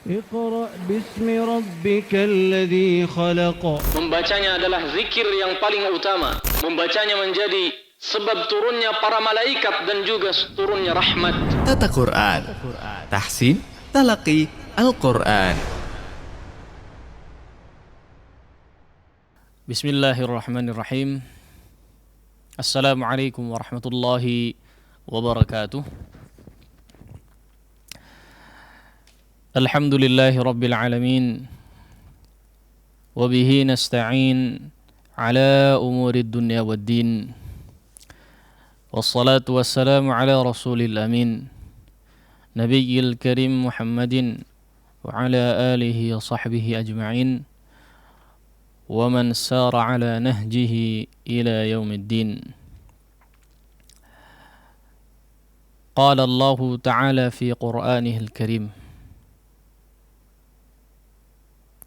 اقرأ باسم ربك الذي خلق. Membacanya adalah zikir yang paling utama. Membacanya menjadi sebab turunnya para malaikat dan juga turunnya rahmat. Tata Quran, tahsin, talaqi, Al-Quran. Bismillahirrahmanirrahim. Assalamualaikum warahmatullahi wabarakatuh. Alhamdulillahi rabbil alamin. Wabihi nasta'in ala umuri dunya wad din. Wassalatu wassalamu ala rasulil amin, Nabiyyil karim Muhammadin wa ala alihi wa sahbihi ajma'in, wa man sara ala nahjihi ila yaumiddin. Qala Allah Ta'ala fi Qur'anihil Karim,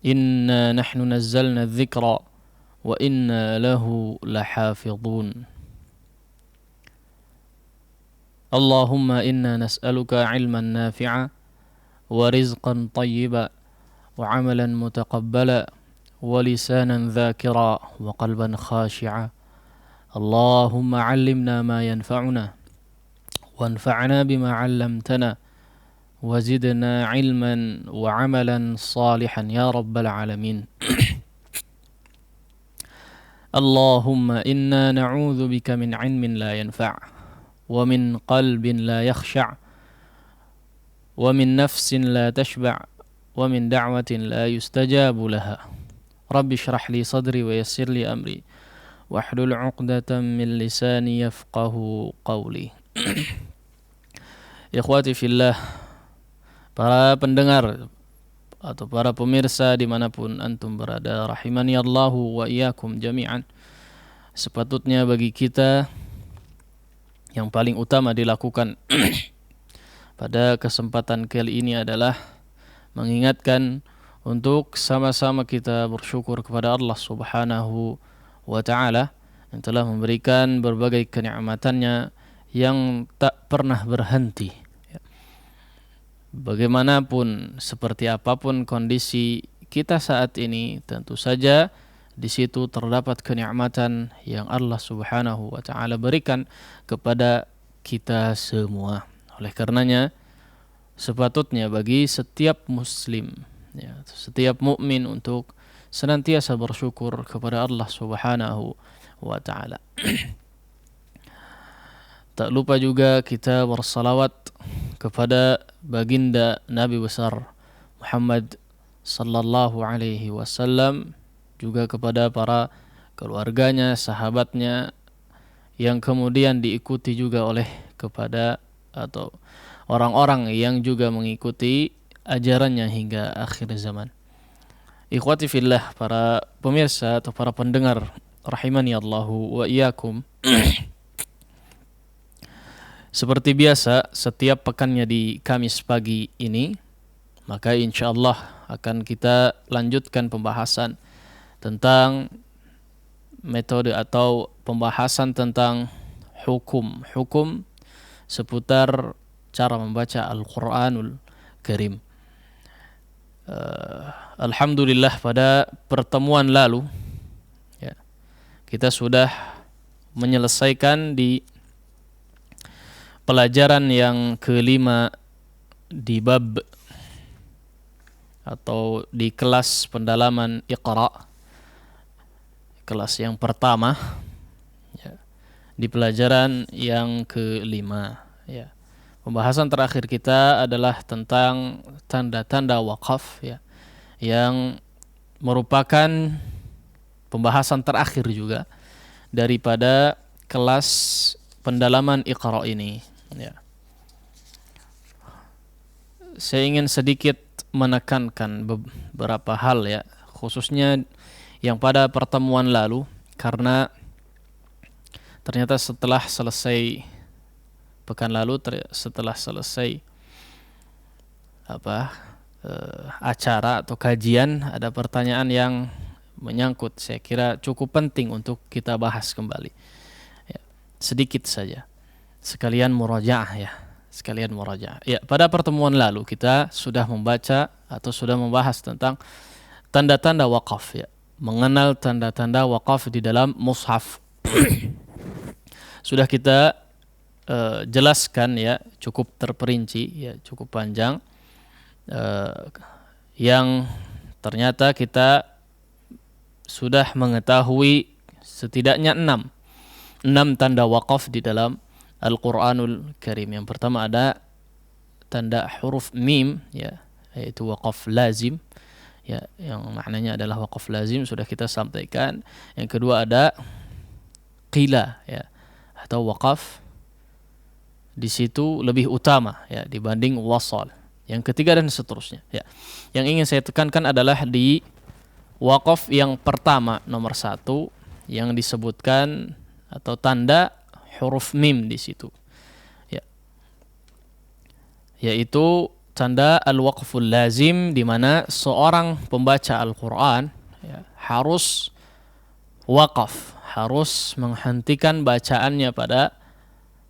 Inna nahnu nazzalna dzikra wa inna lahu lahafidhun. Allahumma inna nas'aluka ilman nafi'a wa rizqan tayyiba wa amalan mutaqabbala wa lisanan dhakira wa qalban khashi'a. Allahumma 'allimna ma yanfa'una wanfa'na bima 'allamtana wazidna ilman wa amalan salihan ya rabbal alamin. Allahumma inna na'udzu bika min ilmin la yanfa' wa min qalbin la yakhsha' wa min nafsin la tashba' wa min da'watin la yustajabu laha. Rabbi shrah li sadri wa yassir li amri wahlul 'uqdatam min lisani yafqahu qawli. Ikhwati fillah, para pendengar atau para pemirsa dimanapun antum berada, rahimani Allahu wa iyyakum jami'an. Sepatutnya bagi kita yang paling utama dilakukan pada kesempatan kali ini adalah mengingatkan untuk sama-sama kita bersyukur kepada Allah Subhanahu wa ta'ala yang telah memberikan berbagai kenikmatannya yang tak pernah berhenti. Bagaimanapun, seperti apapun kondisi kita saat ini, tentu saja di situ terdapat kenikmatan yang Allah Subhanahu wa ta'ala berikan kepada kita semua. Oleh karenanya, sepatutnya bagi setiap muslim, setiap mukmin untuk senantiasa bersyukur kepada Allah Subhanahu wa ta'ala. Tak lupa juga kita bersalawat kepada baginda Nabi besar Muhammad sallallahu alaihi wasallam, juga kepada para keluarganya, sahabatnya yang kemudian diikuti juga oleh kepada atau orang-orang yang juga mengikuti ajarannya hingga akhir zaman. Ikhwati fillah, para pemirsa atau para pendengar rahimani Allahu wa iyyakum. Seperti biasa, setiap pekannya di Kamis pagi ini, maka insyaallah akan kita lanjutkan pembahasan tentang metode atau pembahasan tentang hukum seputar cara membaca Al-Quranul Karim. Alhamdulillah, pada pertemuan lalu kita sudah menyelesaikan di pelajaran yang kelima di bab atau di kelas pendalaman Iqra, kelas yang pertama, di pelajaran yang kelima. Pembahasan terakhir kita adalah tentang tanda-tanda wakaf, yang merupakan pembahasan terakhir juga daripada kelas pendalaman Iqra ini. Saya ingin sedikit menekankan beberapa hal, khususnya yang pada pertemuan lalu, karena ternyata setelah selesai pekan lalu, setelah selesai acara atau kajian, ada pertanyaan yang menyangkut, saya kira cukup penting untuk kita bahas kembali. Sedikit saja, sekalian murajaah. Pada pertemuan lalu kita sudah membaca atau sudah membahas tentang tanda-tanda wakaf ya. Mengenal tanda-tanda wakaf di dalam mushaf. Sudah kita jelaskan ya, cukup terperinci ya, cukup panjang, yang ternyata kita sudah mengetahui setidaknya 6 tanda wakaf di dalam Al-Quranul Karim. Yang pertama ada tanda huruf mim ya, yaitu wakaf lazim ya, yang maknanya adalah wakaf lazim, sudah kita sampaikan. Yang kedua ada qila ya, atau wakaf di situ lebih utama ya dibanding wasal. Yang ketiga dan seterusnya ya. Yang ingin saya tekankan adalah di wakaf yang pertama nomor 1 yang disebutkan atau tanda huruf mim di situ ya, yaitu tanda al-waqful lazim, di mana seorang pembaca Al-Quran ya, harus wakaf, harus menghentikan bacaannya pada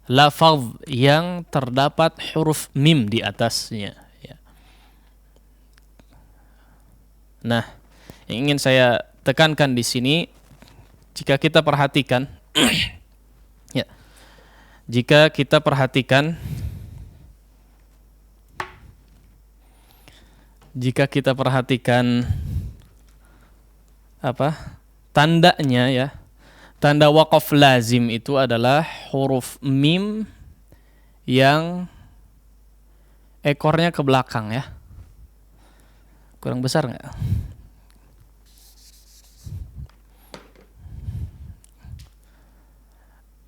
lafaz yang terdapat huruf mim di atasnya ya. Nah, yang ingin saya tekankan di sini, jika kita perhatikan ya, jika kita perhatikan apa tandanya ya, tanda waqaf lazim itu adalah huruf mim yang ekornya ke belakang ya. Kurang besar nggak?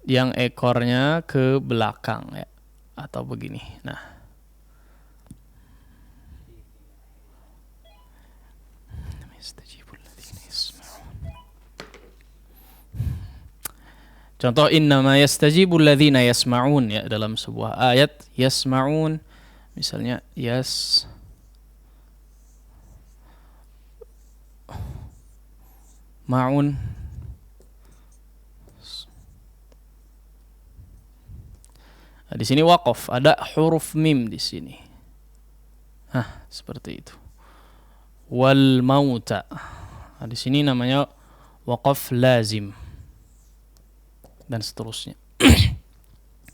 Yang ekornya ke belakang ya, atau begini. Nah, contoh innama yastajibul ladzina yasma'un ya, dalam sebuah ayat yasma'un, misalnya ma'un. Nah, di sini waqaf, ada huruf mim di sini. Seperti itu. Wal mauta. Nah, di sini namanya waqaf lazim dan seterusnya.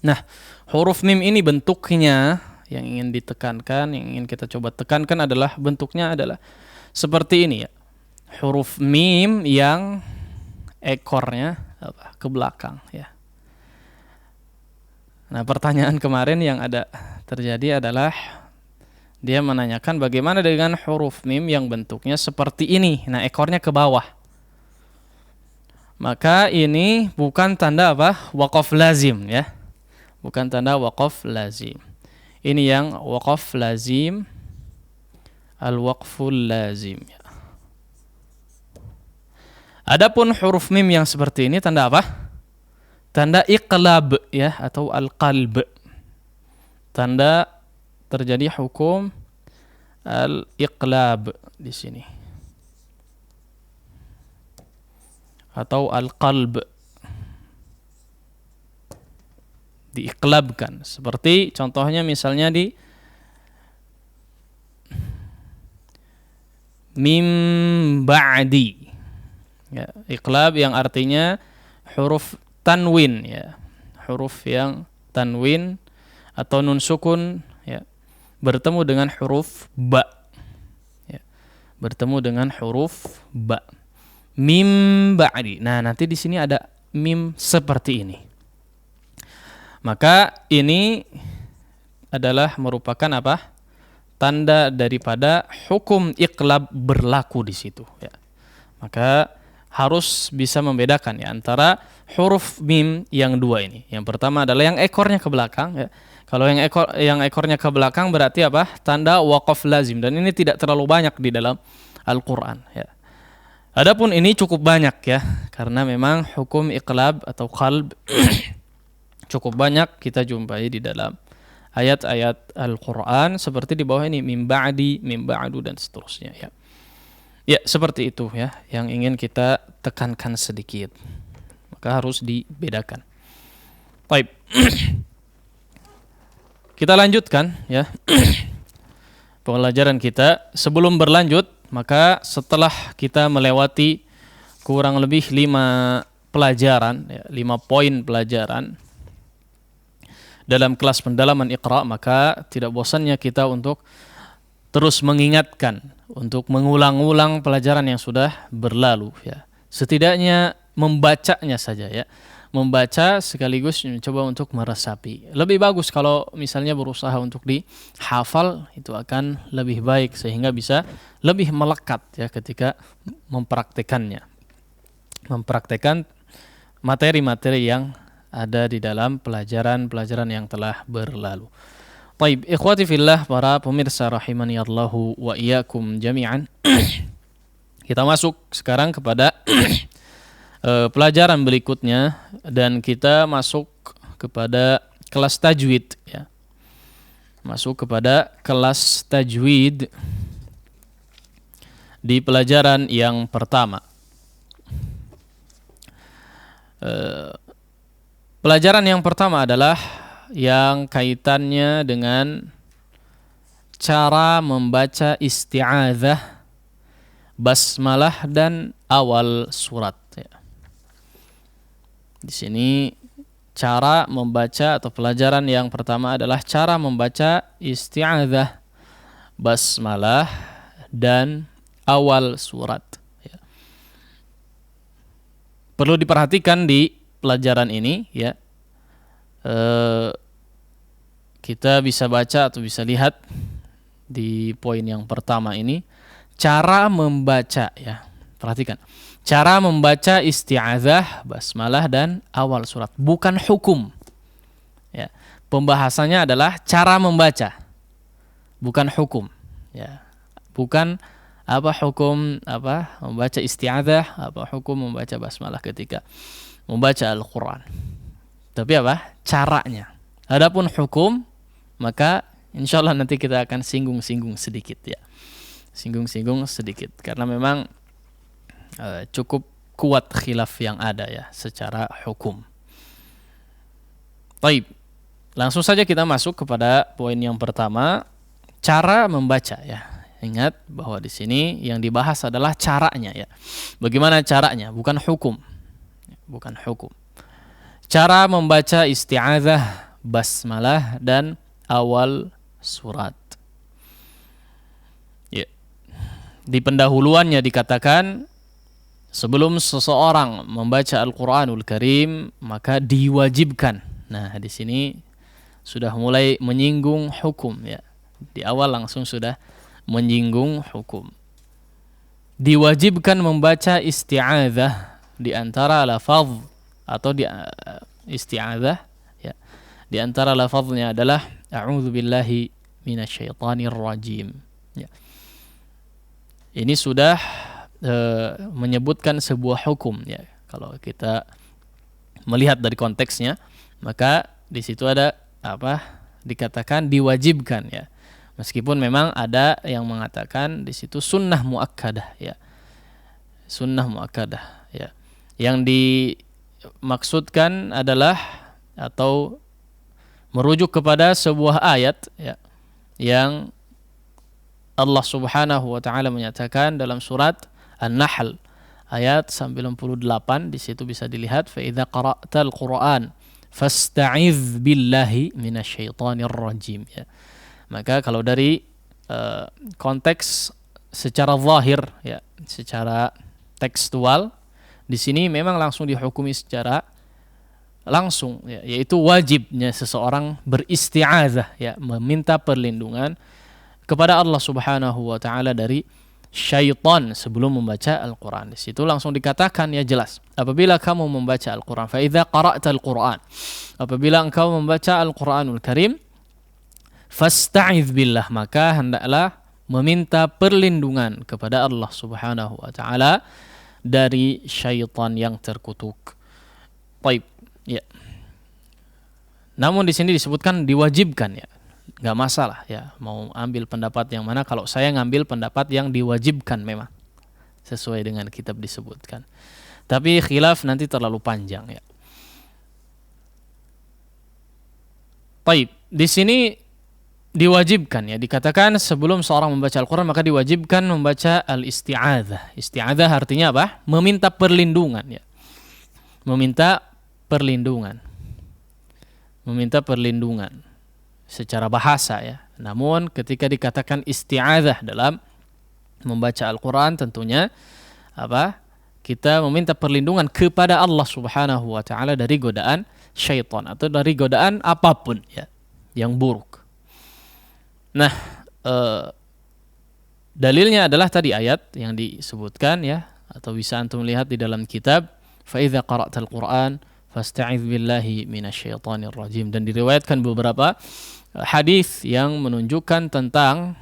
Nah, huruf mim ini bentuknya yang ingin ditekankan, yang ingin kita coba tekankan adalah bentuknya adalah seperti ini ya. Huruf mim yang ekornya ke belakang ya. Nah, pertanyaan kemarin yang ada terjadi adalah dia menanyakan bagaimana dengan huruf mim yang bentuknya seperti ini. Nah, ekornya ke bawah. Maka ini bukan tanda apa? Waqaf lazim ya. Bukan tanda waqaf lazim. Ini yang waqaf lazim, al-waqful lazim ya. Adapun huruf mim yang seperti ini tanda apa? Tanda iqlab ya, atau al-qalb. Tanda terjadi hukum al-iqlab di sini. Atau al-qalb. Diiqlabkan. Seperti contohnya misalnya di mim ba'di. Ya, iqlab yang artinya huruf tanwin ya, huruf yang tanwin atau nun sukun ya, bertemu dengan huruf ba ya, bertemu dengan huruf ba, mim ba'di. Nah, nanti di sini ada mim seperti ini, maka ini adalah merupakan apa? Tanda daripada hukum iqlab berlaku di situ ya. Maka harus bisa membedakan ya antara huruf mim yang dua ini. Yang pertama adalah yang ekornya ke belakang ya. Kalau yang ekornya ke belakang berarti apa? Tanda waqaf lazim, dan ini tidak terlalu banyak di dalam Al-Qur'an ya. Adapun ini cukup banyak ya, karena memang hukum iqlab atau qalb cukup banyak kita jumpai di dalam ayat-ayat Al-Qur'an, seperti di bawah ini mim ba'di, mim ba'du dan seterusnya ya. Ya, seperti itu ya yang ingin kita tekankan sedikit. Maka harus dibedakan. Baik. Kita lanjutkan ya. pelajaran kita. Sebelum berlanjut, maka setelah kita melewati kurang lebih 5 pelajaran, 5 poin pelajaran dalam kelas pendalaman Iqra, maka tidak bosannya kita untuk terus mengingatkan, untuk mengulang-ulang pelajaran yang sudah berlalu, ya. Setidaknya membacanya saja, ya. Membaca sekaligus mencoba untuk meresapi. Lebih bagus kalau misalnya berusaha untuk dihafal, itu akan lebih baik sehingga bisa lebih melekat, ya, ketika mempraktekannya. Mempraktekan materi-materi yang ada di dalam pelajaran-pelajaran yang telah berlalu. Baik, ikhwati fillah, para pemirsa rahimani Allahu wa iyyakum jami'an. Kita masuk sekarang kepada pelajaran berikutnya, dan kita masuk kepada kelas tajwid, ya. Masuk kepada kelas tajwid di pelajaran yang pertama. Pelajaran yang pertama adalah yang kaitannya dengan cara membaca isti'adzah, basmalah, dan awal surat, ya. Di sini cara membaca atau pelajaran yang pertama adalah cara membaca isti'adzah, basmalah, dan awal surat, ya. Perlu diperhatikan di pelajaran ini, ya. Kita bisa baca atau bisa lihat di poin yang pertama ini cara membaca, ya. Perhatikan. Cara membaca isti'adzah, basmalah, dan awal surat, bukan hukum. Ya. Pembahasannya adalah cara membaca, bukan hukum. Ya. Bukan apa hukum membaca isti'adzah, apa hukum membaca basmalah ketika membaca Al-Quran. Tapi apa? Caranya. Adapun hukum, maka insya Allah nanti kita akan singgung-singgung sedikit, ya. Singgung-singgung sedikit, karena memang cukup kuat khilaf yang ada, ya, secara hukum. Baik, langsung saja kita masuk kepada poin yang pertama, cara membaca, ya. Ingat bahwa di sini yang dibahas adalah caranya, ya. Bagaimana caranya, bukan hukum. Bukan hukum. Cara membaca isti'adzah, basmalah, dan awal surat. Ya. Di pendahuluannya dikatakan sebelum seseorang membaca Al-Qur'anul Karim maka diwajibkan. Nah, di sini sudah mulai menyinggung hukum, ya. Di awal langsung sudah menyinggung hukum. Diwajibkan membaca isti'adzah di antara lafaz atau di isti'adzah, ya. Di antara lafaznya adalah a'udzubillahi minasyaitonir rajim, ya. Ini sudah menyebutkan sebuah hukum, ya. Kalau kita melihat dari konteksnya, maka di situ ada dikatakan diwajibkan, ya. Meskipun memang ada yang mengatakan di situ sunnah muakkadah, ya. Sunnah muakkadah, ya. Yang dimaksudkan adalah atau merujuk kepada sebuah ayat, ya, yang Allah Subhanahu wa taala menyatakan dalam surat An-Nahl ayat 98, di situ bisa dilihat fa idza qara'tal Qur'an fasta'iz billahi minasyaitonir rajim, ya. Maka kalau dari konteks secara zahir, ya, secara tekstual, di sini memang langsung dihukumi secara langsung, ya, yaitu wajibnya seseorang beristi'adzah, ya, meminta perlindungan kepada Allah Subhanahu wa taala dari syaitan sebelum membaca Al-Quran. Di situ langsung dikatakan, ya, jelas, apabila kamu membaca Al-Quran, fa idza qara'tal Qur'an, apabila engkau membaca Al-Quranul Karim, fasta'iz billah, maka hendaklah meminta perlindungan kepada Allah Subhanahu wa taala dari syaitan yang terkutuk. Baik, ya. Namun di sini disebutkan diwajibkan, ya. Enggak masalah, ya, mau ambil pendapat yang mana. Kalau saya ngambil pendapat yang diwajibkan memang sesuai dengan kitab disebutkan. Tapi khilaf nanti terlalu panjang, ya. Baik, di sini diwajibkan ya, dikatakan sebelum seorang membaca Al-Quran maka diwajibkan membaca al-isti'adzah. Isti'adzah artinya apa? Meminta perlindungan ya. Meminta perlindungan. Meminta perlindungan secara bahasa ya. Namun ketika dikatakan isti'adzah dalam membaca Al-Quran tentunya apa? Kita meminta perlindungan kepada Allah Subhanahu wa taala dari godaan syaitan atau dari godaan apapun ya yang buruk. Nah, dalilnya adalah tadi ayat yang disebutkan ya, atau bisa antum lihat di dalam kitab, fa idza qara'tal Qur'an fasta'idz billahi minasyaitonir rajim, dan diriwayatkan beberapa hadis yang menunjukkan tentang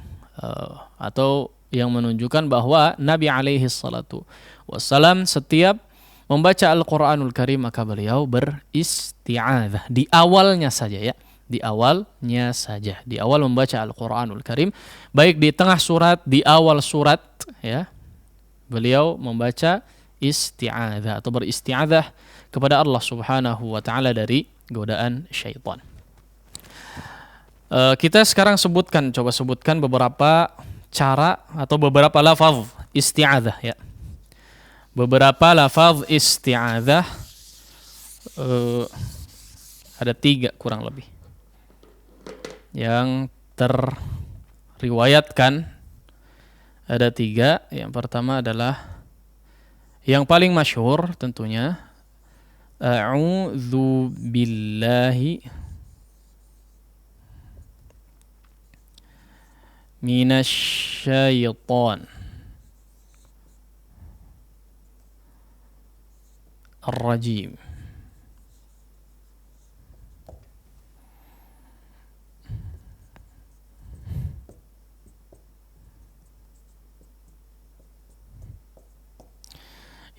atau yang menunjukkan bahwa Nabi alaihi salatu wassalam setiap membaca Al-Qur'anul Karim maka beliau beristi'adzah di awalnya saja ya. Di awalnya saja, di awal membaca Al-Quranul Karim, baik di tengah surat, di awal surat ya, beliau membaca isti'adzah atau beristi'adzah kepada Allah Subhanahu wa taala dari godaan syaitan. Kita sekarang coba sebutkan beberapa cara atau beberapa lafaz isti'adzah ya. Beberapa lafaz isti'adzah ada 3 kurang lebih yang terriwayatkan, ada 3. Yang pertama adalah yang paling masyhur tentunya, a'udzu billahi minasyaiton ar-rajim.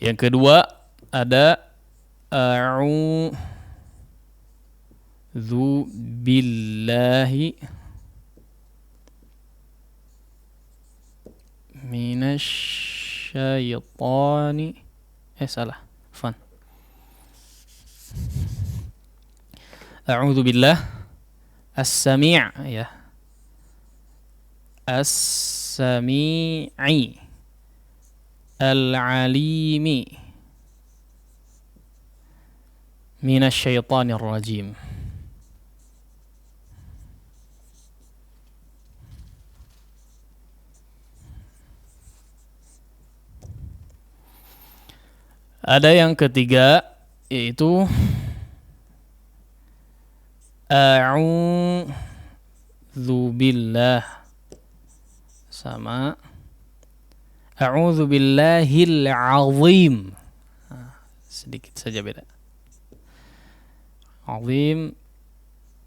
Yang kedua ada a'udzu billahi minasyaitani salah. Fan. A'udzu billah as-sami' ya. As-sami'i al-alimi minasyaitonir rajim. Ada yang ketiga yaitu a'udzu billah sama a'udzu billahil azim. Sedikit saja beda. Azim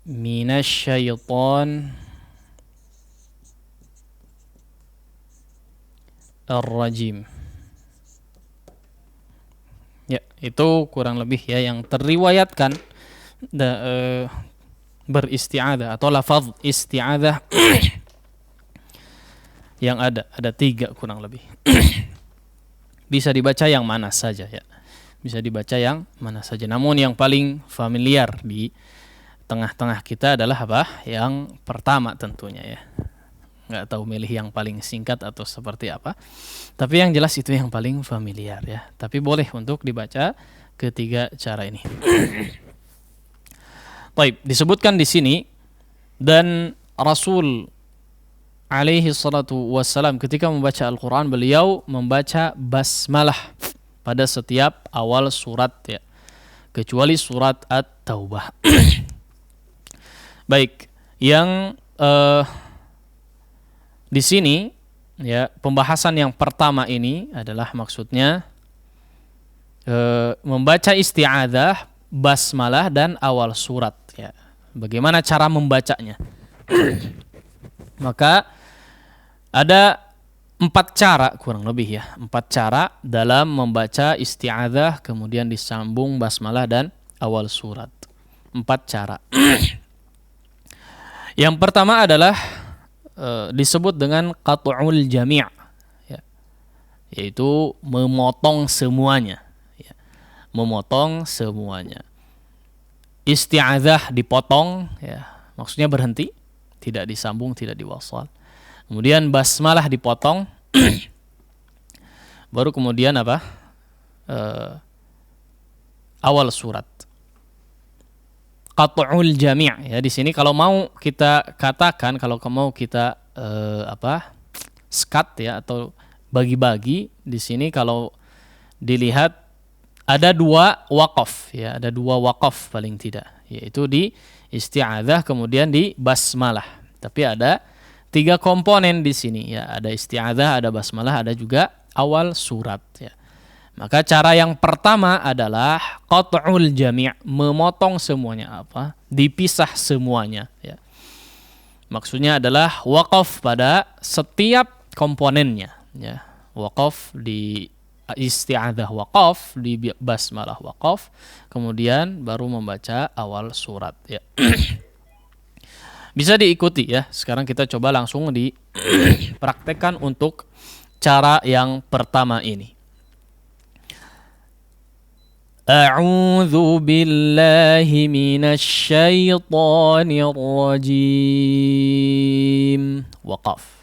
minasyaiton ar-rajim. Ya, itu kurang lebih ya yang terriwayatkan beristi'adzah atau lafaz isti'adzah yang ada 3 kurang lebih. Bisa dibaca yang mana saja ya. Bisa dibaca yang mana saja. Namun yang paling familiar di tengah-tengah kita adalah apa? Yang pertama tentunya ya. Nggak tahu milih yang paling singkat atau seperti apa. Tapi yang jelas itu yang paling familiar ya. Tapi boleh untuk dibaca ketiga cara ini. Baik, disebutkan di sini dan Rasul alaihi salatu wassalam ketika membaca Al-Quran beliau membaca basmalah pada setiap awal surat ya, kecuali surat At-Taubah. Baik, yang di sini ya pembahasan yang pertama ini adalah maksudnya membaca isti'adzah, basmalah dan awal surat ya. Bagaimana cara membacanya? Maka ada 4 cara kurang lebih ya, 4 cara dalam membaca isti'adzah kemudian disambung basmalah dan awal surat. 4 cara. Yang pertama adalah disebut dengan qat'ul jami' ya, yaitu memotong semuanya ya. Memotong semuanya. Isti'adzah dipotong ya, maksudnya berhenti, tidak disambung, tidak diwasal. Kemudian basmalah dipotong. Baru kemudian apa? Awal surat. Qat'ul jami', ya di sini kalau mau kita katakan, kalau mau kita skat ya atau bagi-bagi, di sini kalau dilihat ada 2 waqaf ya, ada 2 waqaf paling tidak, yaitu di isti'adzah kemudian di basmalah. Tapi ada 3 komponen di sini ya, ada isti'adzah, ada basmalah, ada juga awal surat ya. Maka cara yang pertama adalah qat'ul jami', memotong semuanya dipisah semuanya ya. Maksudnya adalah waqaf pada setiap komponennya ya. Waqaf di isti'adzah, waqaf di basmalah, waqaf, kemudian baru membaca awal surat ya. Bisa diikuti ya. Sekarang kita coba langsung dipraktekkan untuk cara yang pertama ini. A'udzu billahi minasy syaithanir rajim. Waqaf.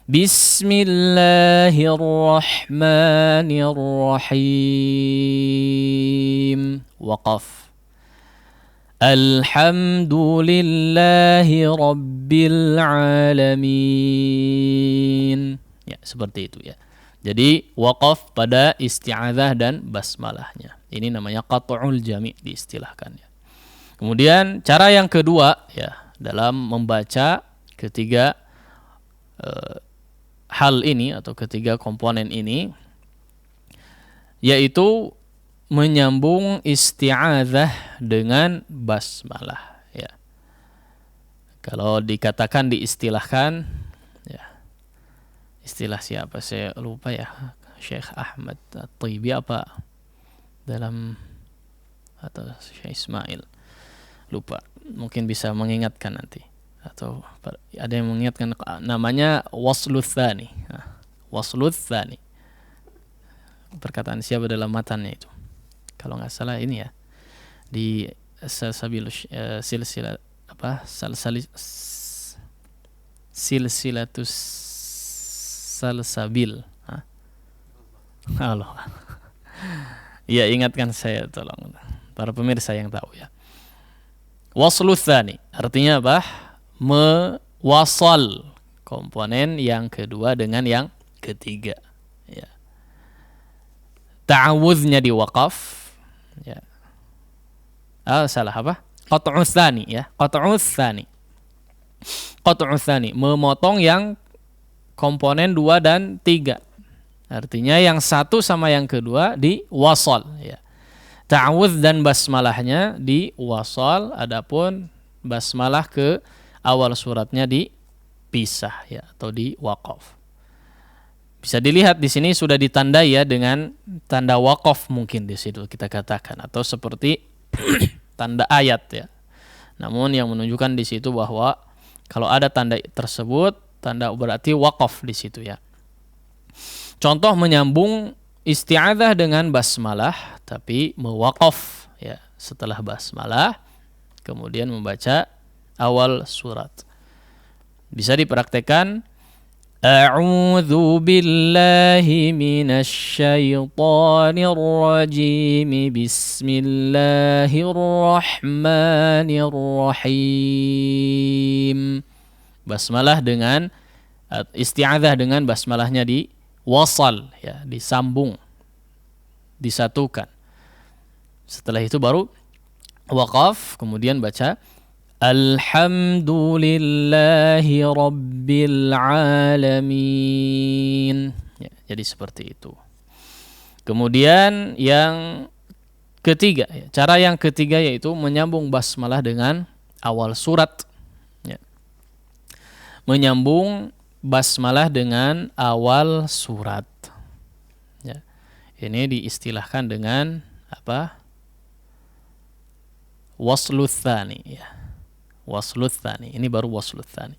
Bismillahirrahmanirrahim. Waqaf. Alhamdulillahi rabbil alamin. Ya, seperti itu ya. Jadi waqaf pada isti'adzah dan basmalahnya. Ini namanya qat'ul jami' diistilahkan ya. Kemudian cara yang kedua ya, dalam membaca ketiga hal ini atau ketiga komponen ini, yaitu menyambung isti'adzah dengan basmalah ya. Kalau dikatakan diistilahkan ya, istilah siapa saya lupa ya, Syekh Ahmad At-Tibi apa dalam, atau Syekh Ismail, lupa, mungkin bisa mengingatkan nanti, atau ada yang mengingatkan, namanya wasluts tsani. Wasluts tsani, perkataan siapa dalam matannya itu, kalau nggak salah ini ya, di silsilatus salsabil. Halo. Ya, ingatkan saya tolong, para pemirsa yang tahu ya. Wasluts tsani artinya apa? Mewasal komponen yang kedua dengan yang ketiga ya. Ta'awudznya di waqaf ya. Salah apa? Qat'us tsani ya. Qat'us tsani. Qat'us tsani, memotong yang komponen 2 dan 3. Artinya yang satu sama yang kedua diwasal ya. Ta'awudz dan basmalahnya diwasal, adapun basmalah ke awal suratnya dipisah ya, atau diwaqaf. Bisa dilihat di sini sudah ditandai ya dengan tanda waqaf, mungkin di situ kita katakan, atau seperti tanda ayat ya. Namun yang menunjukkan di situ bahwa kalau ada tanda tersebut, tanda berarti waqaf di situ ya. Contoh menyambung isti'adzah dengan basmalah tapi mewaqaf ya, setelah basmalah kemudian membaca awal surat. Bisa dipraktekkan. A'udzu billahi minasy syaithanir rajim. Bismillahirrahmanirrahim. Basmalah dengan isti'adzah dengan basmalahnya diwasal ya, disambung, disatukan. Setelah itu baru waqaf, kemudian baca Alhamdulillahi rabbil alamin ya, jadi seperti itu. Kemudian yang ketiga ya, cara yang ketiga yaitu menyambung basmalah dengan awal surat ya. Menyambung basmalah dengan awal surat ya. Ini diistilahkan dengan apa? Wasluts tsani ya. Wasluts tsani, ini baru wasluts tsani,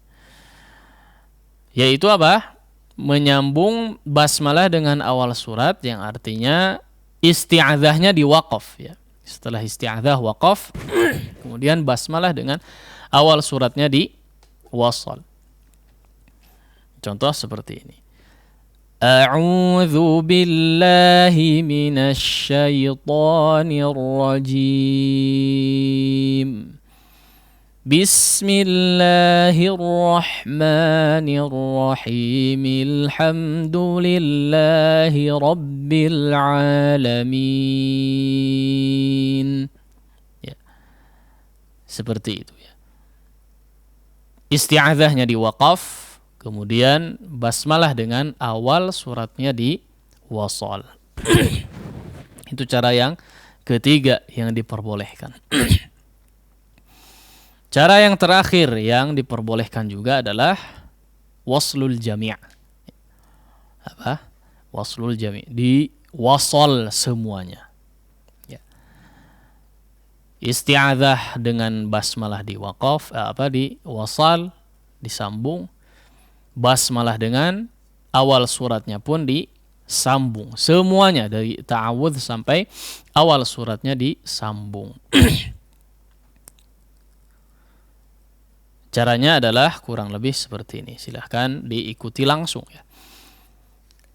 yaitu apa? Menyambung basmalah dengan awal surat, yang artinya isti'adzahnya diwaqaf ya. Setelah isti'adzah waqaf, kemudian basmalah dengan awal suratnya wasal. Contoh seperti ini. A'udzu billahi minasy syaithanir rajim. Bismillahirrahmanirrahim. Alhamdulillahi rabbil alamin. Ya. Seperti itu ya. Isti'adzahnya di waqaf, kemudian basmalah dengan awal suratnya di wasal. Itu cara yang ketiga yang diperbolehkan. Cara yang terakhir yang diperbolehkan juga adalah waslul jami'. Apa? Waslul jami'. Di wasal semuanya. Ya. Isti'adzah dengan basmalah di waqaf, di wasal, disambung. Basmalah dengan awal suratnya pun disambung. Semuanya dari ta'awudz sampai awal suratnya disambung. Caranya adalah kurang lebih seperti ini. Silahkan diikuti langsung ya.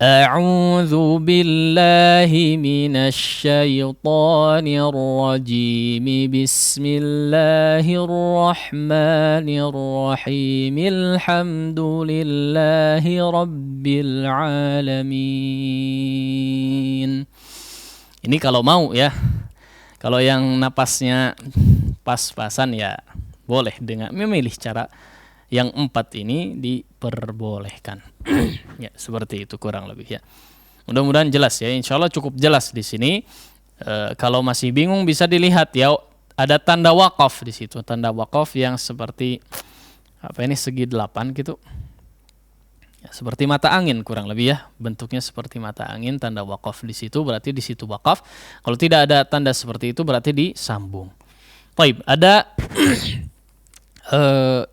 A'udzu billahi minasy syaithanir rajim. Bismillahirrahmanirrahim. Alhamdulillahi rabbil alamin. Ini kalau mau ya. Kalau yang napasnya pas-pasan ya boleh dengan memilih cara yang 4 ini diperbolehkan. Ya, seperti itu kurang lebih ya. Mudah-mudahan jelas ya. Insya Allah cukup jelas di sini. Kalau masih bingung bisa dilihat ya. Ada tanda waqaf di situ. Tanda waqaf yang seperti segi 8 gitu. Ya, seperti mata angin kurang lebih ya. Bentuknya seperti mata angin. Tanda waqaf di situ berarti di situ waqaf. Kalau tidak ada tanda seperti itu berarti disambung. Baik, ada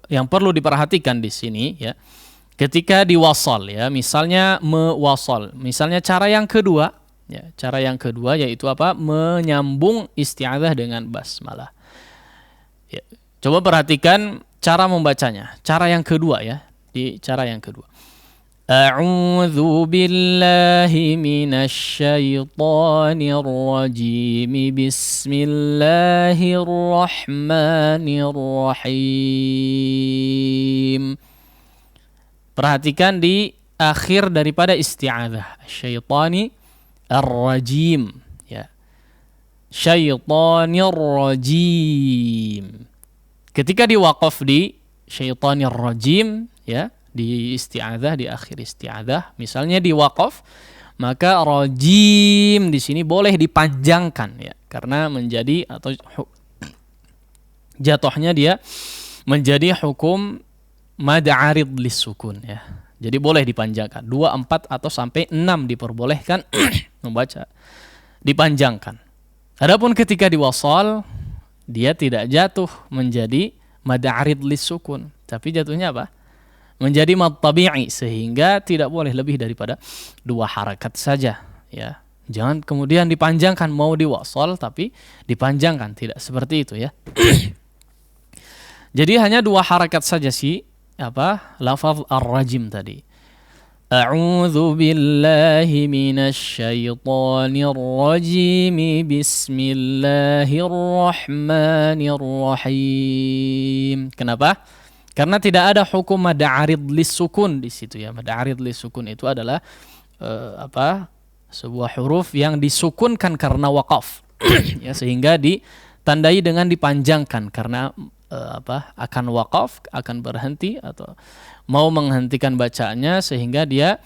yang perlu diperhatikan di sini ya, ketika diwasal ya, misalnya mewasal, misalnya cara yang kedua yaitu apa? Menyambung isti'adzah dengan basmalah. Ya, coba perhatikan cara membacanya, cara yang kedua ya, di cara yang kedua. A'udzu billahi minasy syaithanir rajim. Bismillahirrahmanirrahim. Perhatikan di akhir daripada isti'adzah, syaitani ar-rajim ya. Syaitanir rajim. Ketika diwaqaf di syaitanir rajim ya, di isti'adzah, di akhir isti'adzah, misalnya di waqaf, maka rajim di sini boleh dipanjangkan ya, karena menjadi atau jatuhnya dia menjadi hukum mad arid lisukun ya. Jadi boleh dipanjangkan 2, 4 atau sampai 6 diperbolehkan membaca dipanjangkan. Adapun ketika diwasal dia tidak jatuh menjadi mad arid lisukun, tapi jatuhnya apa? Menjadi mad tabi'i, sehingga tidak boleh lebih daripada 2 harakat saja ya. Jangan kemudian dipanjangkan, mau diwasal tapi dipanjangkan, tidak seperti itu ya. Jadi hanya 2 harakat saja sih lafaz ar-rajim tadi. A'udzu billahi minasy syaithanir rajim. Bismillahirrahmanirrahim. Kenapa? Karena tidak ada hukum mad arid lisukun di situ ya. Mad arid lisukun itu adalah sebuah huruf yang disukunkan karena waqaf ya, sehingga ditandai dengan dipanjangkan karena akan waqaf, akan berhenti atau mau menghentikan bacaannya, sehingga dia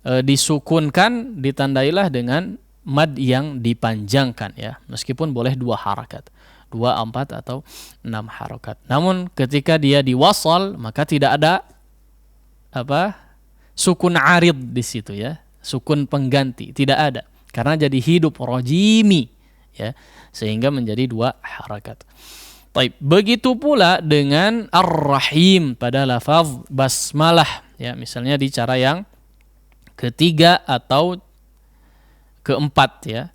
disukunkan, ditandailah dengan mad yang dipanjangkan ya, meskipun boleh 2 harakat, 2, 4 atau 6 harakat. Namun ketika dia diwasal maka tidak ada sukun arid di situ ya, sukun pengganti tidak ada, karena jadi hidup rajimi ya, sehingga menjadi 2 harakat. Baik, begitu pula dengan ar-rahim pada lafaz basmalah ya, misalnya di cara yang ketiga atau keempat ya.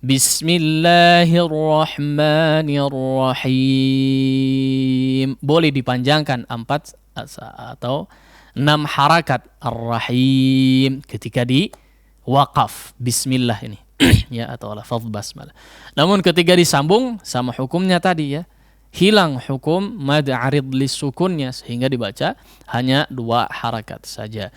Bismillahirrahmanirrahim. Boleh dipanjangkan 4 atau 6 harakat ar-rahim ketika di waqaf bismillah ini ya, atau lafaz basmalah. Namun ketika disambung sama hukumnya tadi ya, hilang hukum mad arid lisukunnya sehingga dibaca hanya 2 harakat saja.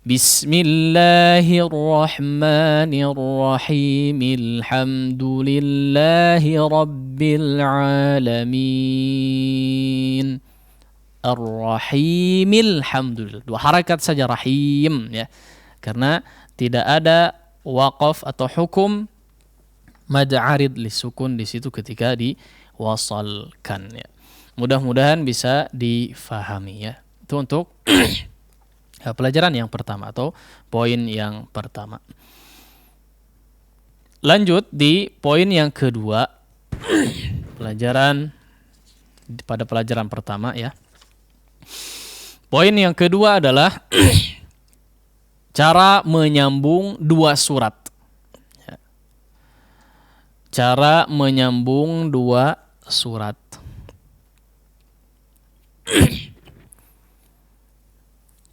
Bismillahirrahmanirrahim. Alhamdulillahi rabbil alamin. Ar-Rahimil hamdulillah. 2 harakat saja rahim ya. Karena tidak ada waqaf atau hukum mad arid lisukun di situ ketika diwasalkan ya. Mudah-mudahan bisa difahami ya. Itu untuk pelajaran yang pertama atau poin yang pertama. Lanjut di poin yang kedua. Pada pelajaran pertama ya. Poin yang kedua adalah cara menyambung 2 surat. Ya. Cara menyambung 2 surat.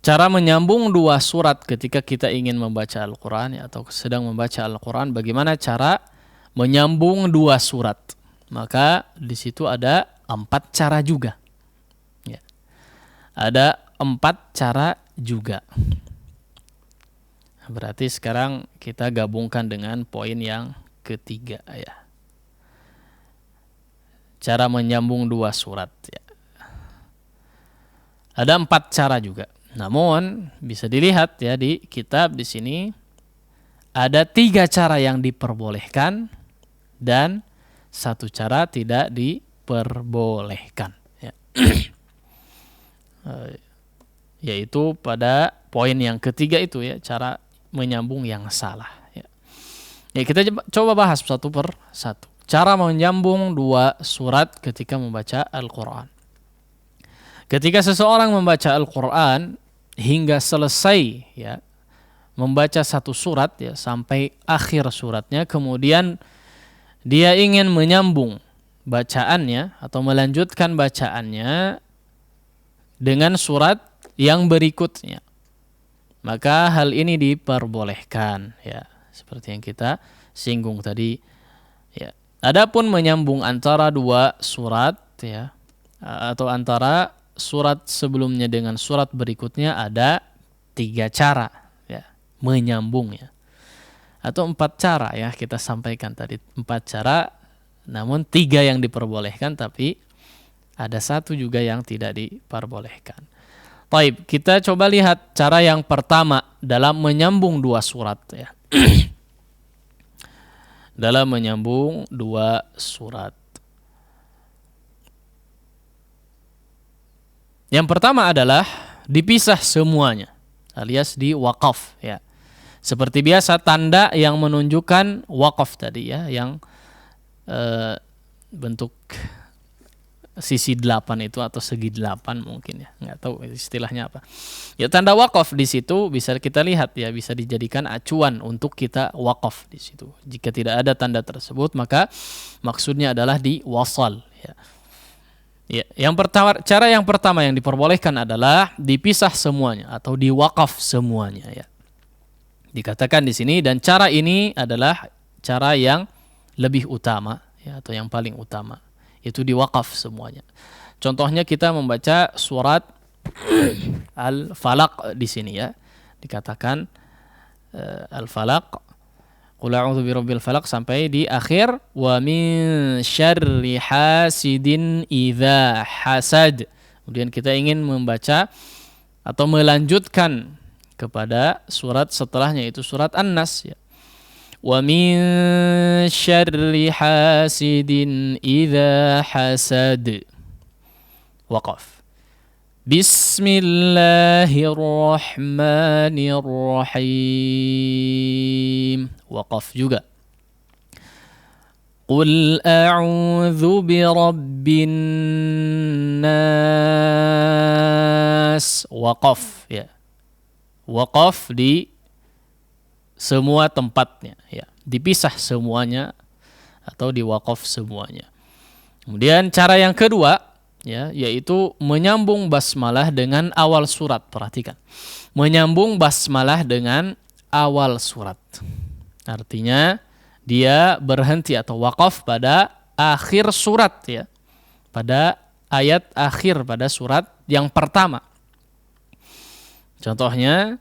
Cara menyambung 2 surat ketika kita ingin membaca Al-Quran ya, atau sedang membaca Al-Quran, bagaimana cara menyambung 2 surat? Maka di situ ada 4 cara juga. Ya. Ada 4 cara juga. Berarti sekarang kita gabungkan dengan poin yang ketiga ya. Cara menyambung 2 surat ya. Ada 4 cara juga. Namun bisa dilihat ya di kitab di sini ada 3 cara yang diperbolehkan dan 1 cara tidak diperbolehkan. Ya. Yaitu pada poin yang ketiga itu ya, cara menyambung yang salah. Ya, ya kita coba bahas satu per satu. Cara menyambung 2 surat ketika membaca Al-Quran. Ketika seseorang membaca Al-Quran hingga selesai ya membaca 1 surat ya sampai akhir suratnya, kemudian dia ingin menyambung bacaannya atau melanjutkan bacaannya dengan surat yang berikutnya, maka hal ini diperbolehkan ya, seperti yang kita singgung tadi ya. Adapun menyambung antara 2 surat ya, atau antara surat sebelumnya dengan surat berikutnya ada 3 cara ya menyambungnya, atau 4 cara ya kita sampaikan tadi 4 cara, namun 3 yang diperbolehkan tapi ada 1 juga yang tidak diperbolehkan. Baik, kita coba lihat cara yang pertama dalam menyambung 2 surat ya. Dalam menyambung 2 surat. Yang pertama adalah dipisah semuanya, alias di waqaf ya. Seperti biasa tanda yang menunjukkan waqaf tadi ya, yang bentuk sisi 8 itu atau segi 8 mungkin ya, nggak tahu istilahnya apa. Ya tanda waqaf di situ bisa kita lihat ya, bisa dijadikan acuan untuk kita waqaf di situ. Jika tidak ada tanda tersebut maka maksudnya adalah di wasal ya. Ya, cara yang pertama yang diperbolehkan adalah dipisah semuanya atau diwaqaf semuanya ya. Dikatakan di sini, dan cara ini adalah cara yang lebih utama ya, atau yang paling utama, itu diwaqaf semuanya. Contohnya kita membaca surat Al-Falaq di sini ya. Dikatakan Al-Falaq, Qul a'udzu birabbil falaq sampai di akhir wa min syarri hasidin idza hasad. Kemudian kita ingin membaca atau melanjutkan kepada surat setelahnya, itu surat An-Nas ya. Wa min syarri hasidin idza hasad. Waqaf. Bismillahirrahmanirrahim. Waqaf juga. Qul a'udzu birabbin nas. Waqaf ya. Waqaf di semua tempatnya ya. Dipisah semuanya atau diwaqaf semuanya. Kemudian cara yang kedua ya, yaitu menyambung basmalah dengan awal surat. Perhatikan. Menyambung basmalah dengan awal surat. Artinya dia berhenti atau wakaf pada akhir surat ya. Pada ayat akhir pada surat yang pertama. Contohnya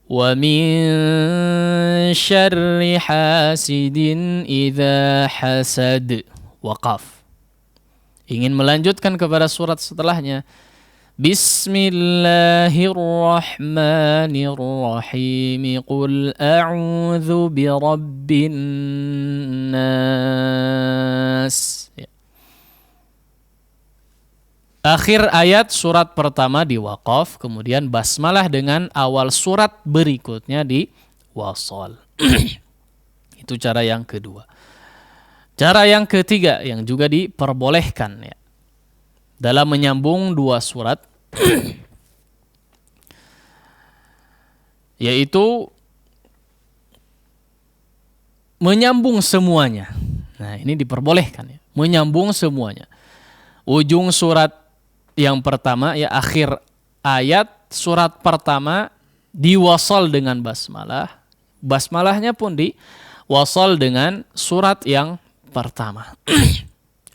wa min syarri hasidin idza hasad. Waqaf. Ingin melanjutkan kepada surat setelahnya. Bismillahirrahmanirrahim. Qul a'udzu birabbin nas. Ya. Akhir ayat surat pertama diwaqaf, kemudian basmalah dengan awal surat berikutnya diwasal. Itu cara yang kedua. Cara yang ketiga yang juga diperbolehkan ya, dalam menyambung dua surat yaitu menyambung semuanya. Nah, ini diperbolehkan ya, menyambung semuanya. Ujung surat yang pertama ya, akhir ayat surat pertama diwasal dengan basmalah. Basmalahnya pun diwasal dengan surat yang pertama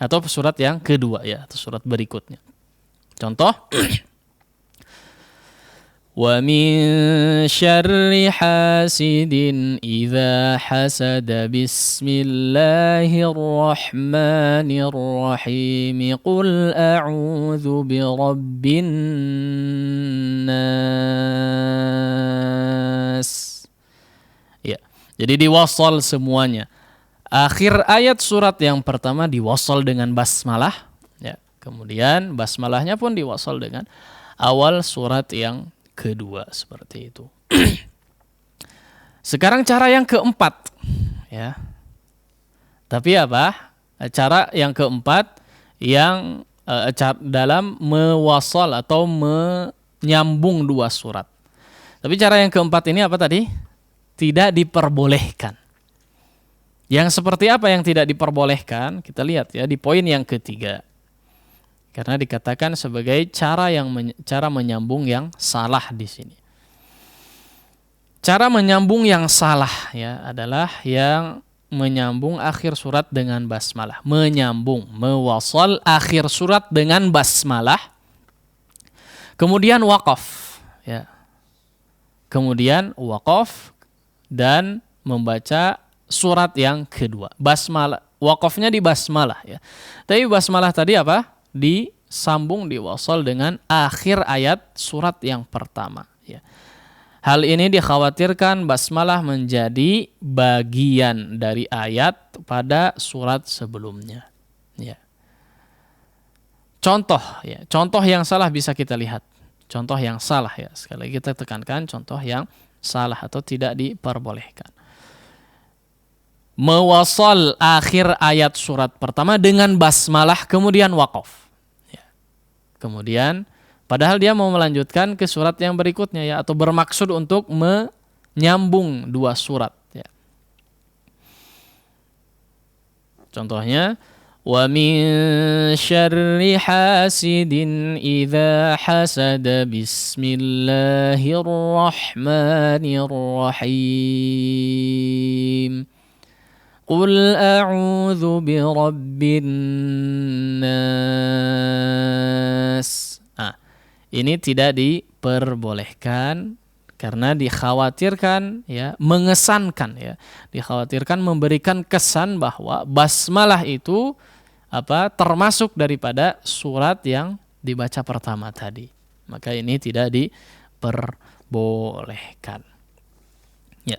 atau surat yang kedua ya, atau surat berikutnya. Contoh wa min syarri hasidin idza hasada bismillahirrahmanirrahim qul a'udzu birabbin nas. Ya, jadi diwasal semuanya. Akhir ayat surat yang pertama diwasal dengan basmalah ya. Kemudian basmalahnya pun diwasal dengan awal surat yang kedua, seperti itu. Sekarang cara yang keempat ya. Tapi apa? Cara yang keempat yang dalam mewasal atau menyambung dua surat. Tapi cara yang keempat ini apa tadi? Tidak diperbolehkan. Yang seperti apa yang tidak diperbolehkan? Kita lihat ya di poin yang ketiga. Karena dikatakan sebagai cara menyambung yang salah di sini. Cara menyambung yang salah ya adalah yang menyambung akhir surat dengan basmalah. Menyambung, mewasal akhir surat dengan basmalah. Kemudian waqaf ya. Kemudian waqaf dan membaca surat yang kedua. Basmalah, waqafnya di basmalah ya. Tapi basmalah tadi apa? Disambung, diwasal dengan akhir ayat surat yang pertama ya. Hal ini dikhawatirkan basmalah menjadi bagian dari ayat pada surat sebelumnya ya. Contoh ya, contoh yang salah bisa kita lihat. Contoh yang salah ya. Sekali lagi kita tekankan contoh yang salah atau tidak diperbolehkan. Mewasal akhir ayat surat pertama dengan basmalah kemudian waqaf ya. Kemudian padahal dia mau melanjutkan ke surat yang berikutnya ya, atau bermaksud untuk menyambung dua surat ya. Contohnya wa min syarri hasidin idza hasada bismillahirrahmanirrahim. Qul a'udzu birabbin nas. Ini tidak diperbolehkan karena dikhawatirkan ya, mengesankan ya. Dikhawatirkan memberikan kesan bahwa basmalah itu termasuk daripada surat yang dibaca pertama tadi. Maka ini tidak diperbolehkan. Ya.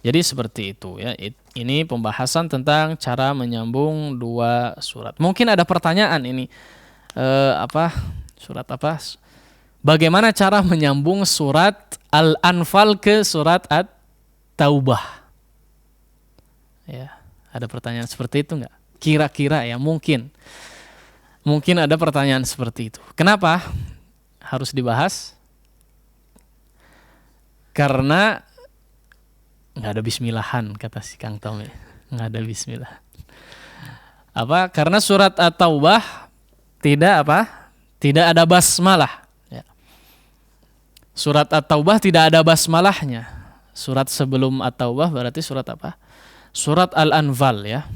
Jadi seperti itu ya. Ini pembahasan tentang cara menyambung dua surat. Mungkin ada pertanyaan ini. Surat apa? Bagaimana cara menyambung surat Al-Anfal ke surat At-Taubah? Ya, ada pertanyaan seperti itu enggak? Kira-kira ya, mungkin ada pertanyaan seperti itu. Kenapa harus dibahas? Karena nggak ada bismillahan kata si Kang Tommy. Nggak ada bismillah. Apa? Karena surat At-Taubah tidak apa? Tidak ada basmalah. Ya. Surat At-Taubah tidak ada basmalahnya. Surat sebelum At-Taubah berarti surat apa? Surat Al-Anfal ya.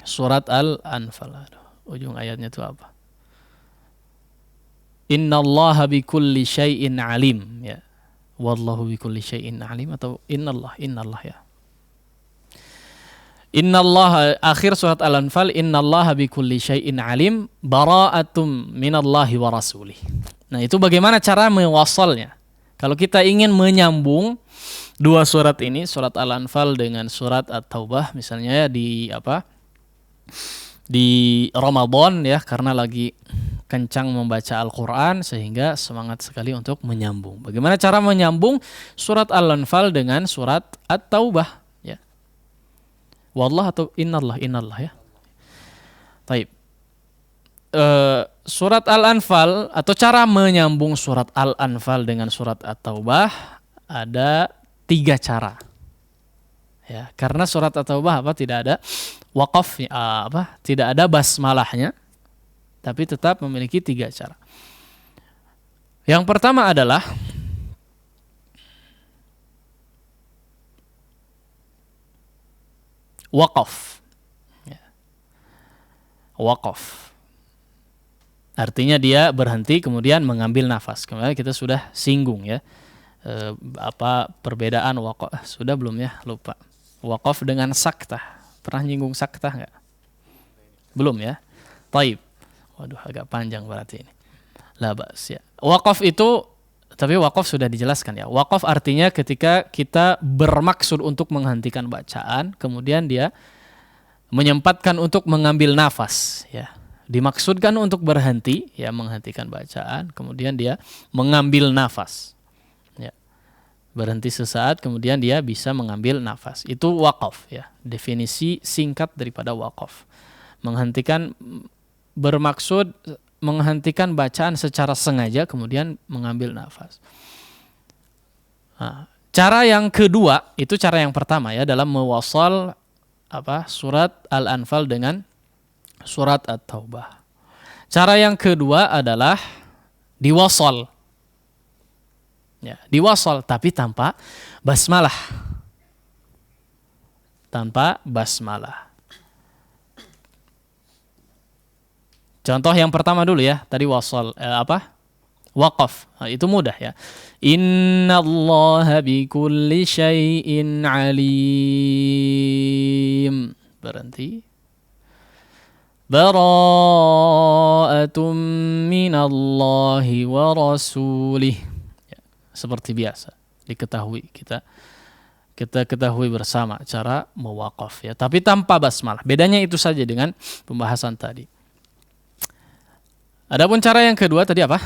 Surat Al-Anfal. Aduh, ujung ayatnya itu apa? Innallaha bikulli syai'in alim ya. Wallahu bikulli syai'in alim atau innallah ya. Innallaha akhir surat Al-Anfal innallaha bikulli syai'in alim bara'atum minallahi wa rasulih. Nah, itu bagaimana cara mewasalnya? Kalau kita ingin menyambung dua surat ini, surat Al-Anfal dengan surat At-Taubah misalnya di apa? Di Ramadan ya, karena lagi kencang membaca Al-Qur'an sehingga semangat sekali untuk menyambung. Bagaimana cara menyambung surat Al-Anfal dengan surat At-Taubah? Wallah atau innallah ya. Taib. Surat Al-Anfal atau cara menyambung surat Al-Anfal dengan surat At-Taubah ada 3 cara. Ya, karena surat At-Taubah tidak ada waqaf tidak ada basmalahnya, tapi tetap memiliki 3 cara. Yang pertama adalah waqaf. Ya. Waqaf. Artinya dia berhenti kemudian mengambil nafas. Kemarin kita sudah singgung ya. Apa perbedaan waqaf? Sudah belum ya? Lupa. Waqaf dengan saktah. Pernah nyinggung saktah enggak? Belum ya? Taib. Waduh, agak panjang berarti ini. La bas ya. Waqaf itu, tapi waqaf sudah dijelaskan ya. Waqaf artinya ketika kita bermaksud untuk menghentikan bacaan, kemudian dia menyempatkan untuk mengambil nafas ya. Dimaksudkan untuk berhenti ya, menghentikan bacaan, kemudian dia mengambil nafas. Ya. Berhenti sesaat kemudian dia bisa mengambil nafas. Itu waqaf ya. Definisi singkat daripada waqaf. Bermaksud menghentikan bacaan secara sengaja kemudian mengambil nafas. Nah, cara yang kedua itu cara yang pertama ya dalam mewasal surat Al-Anfal dengan surat At-Taubah. Cara yang kedua adalah diwasal. Ya, diwasal tapi tanpa basmalah. Tanpa basmalah. Contoh yang pertama dulu ya, tadi wasal waqaf. Nah, itu mudah ya. Innallaha bikulli syai'in alim. Berhenti. Bara'atum minallahi wa rasulih. Ya, seperti biasa diketahui kita ketahui bersama cara mewaqaf ya, tapi tanpa basmalah. Bedanya itu saja dengan pembahasan tadi. Adapun cara yang kedua tadi apa?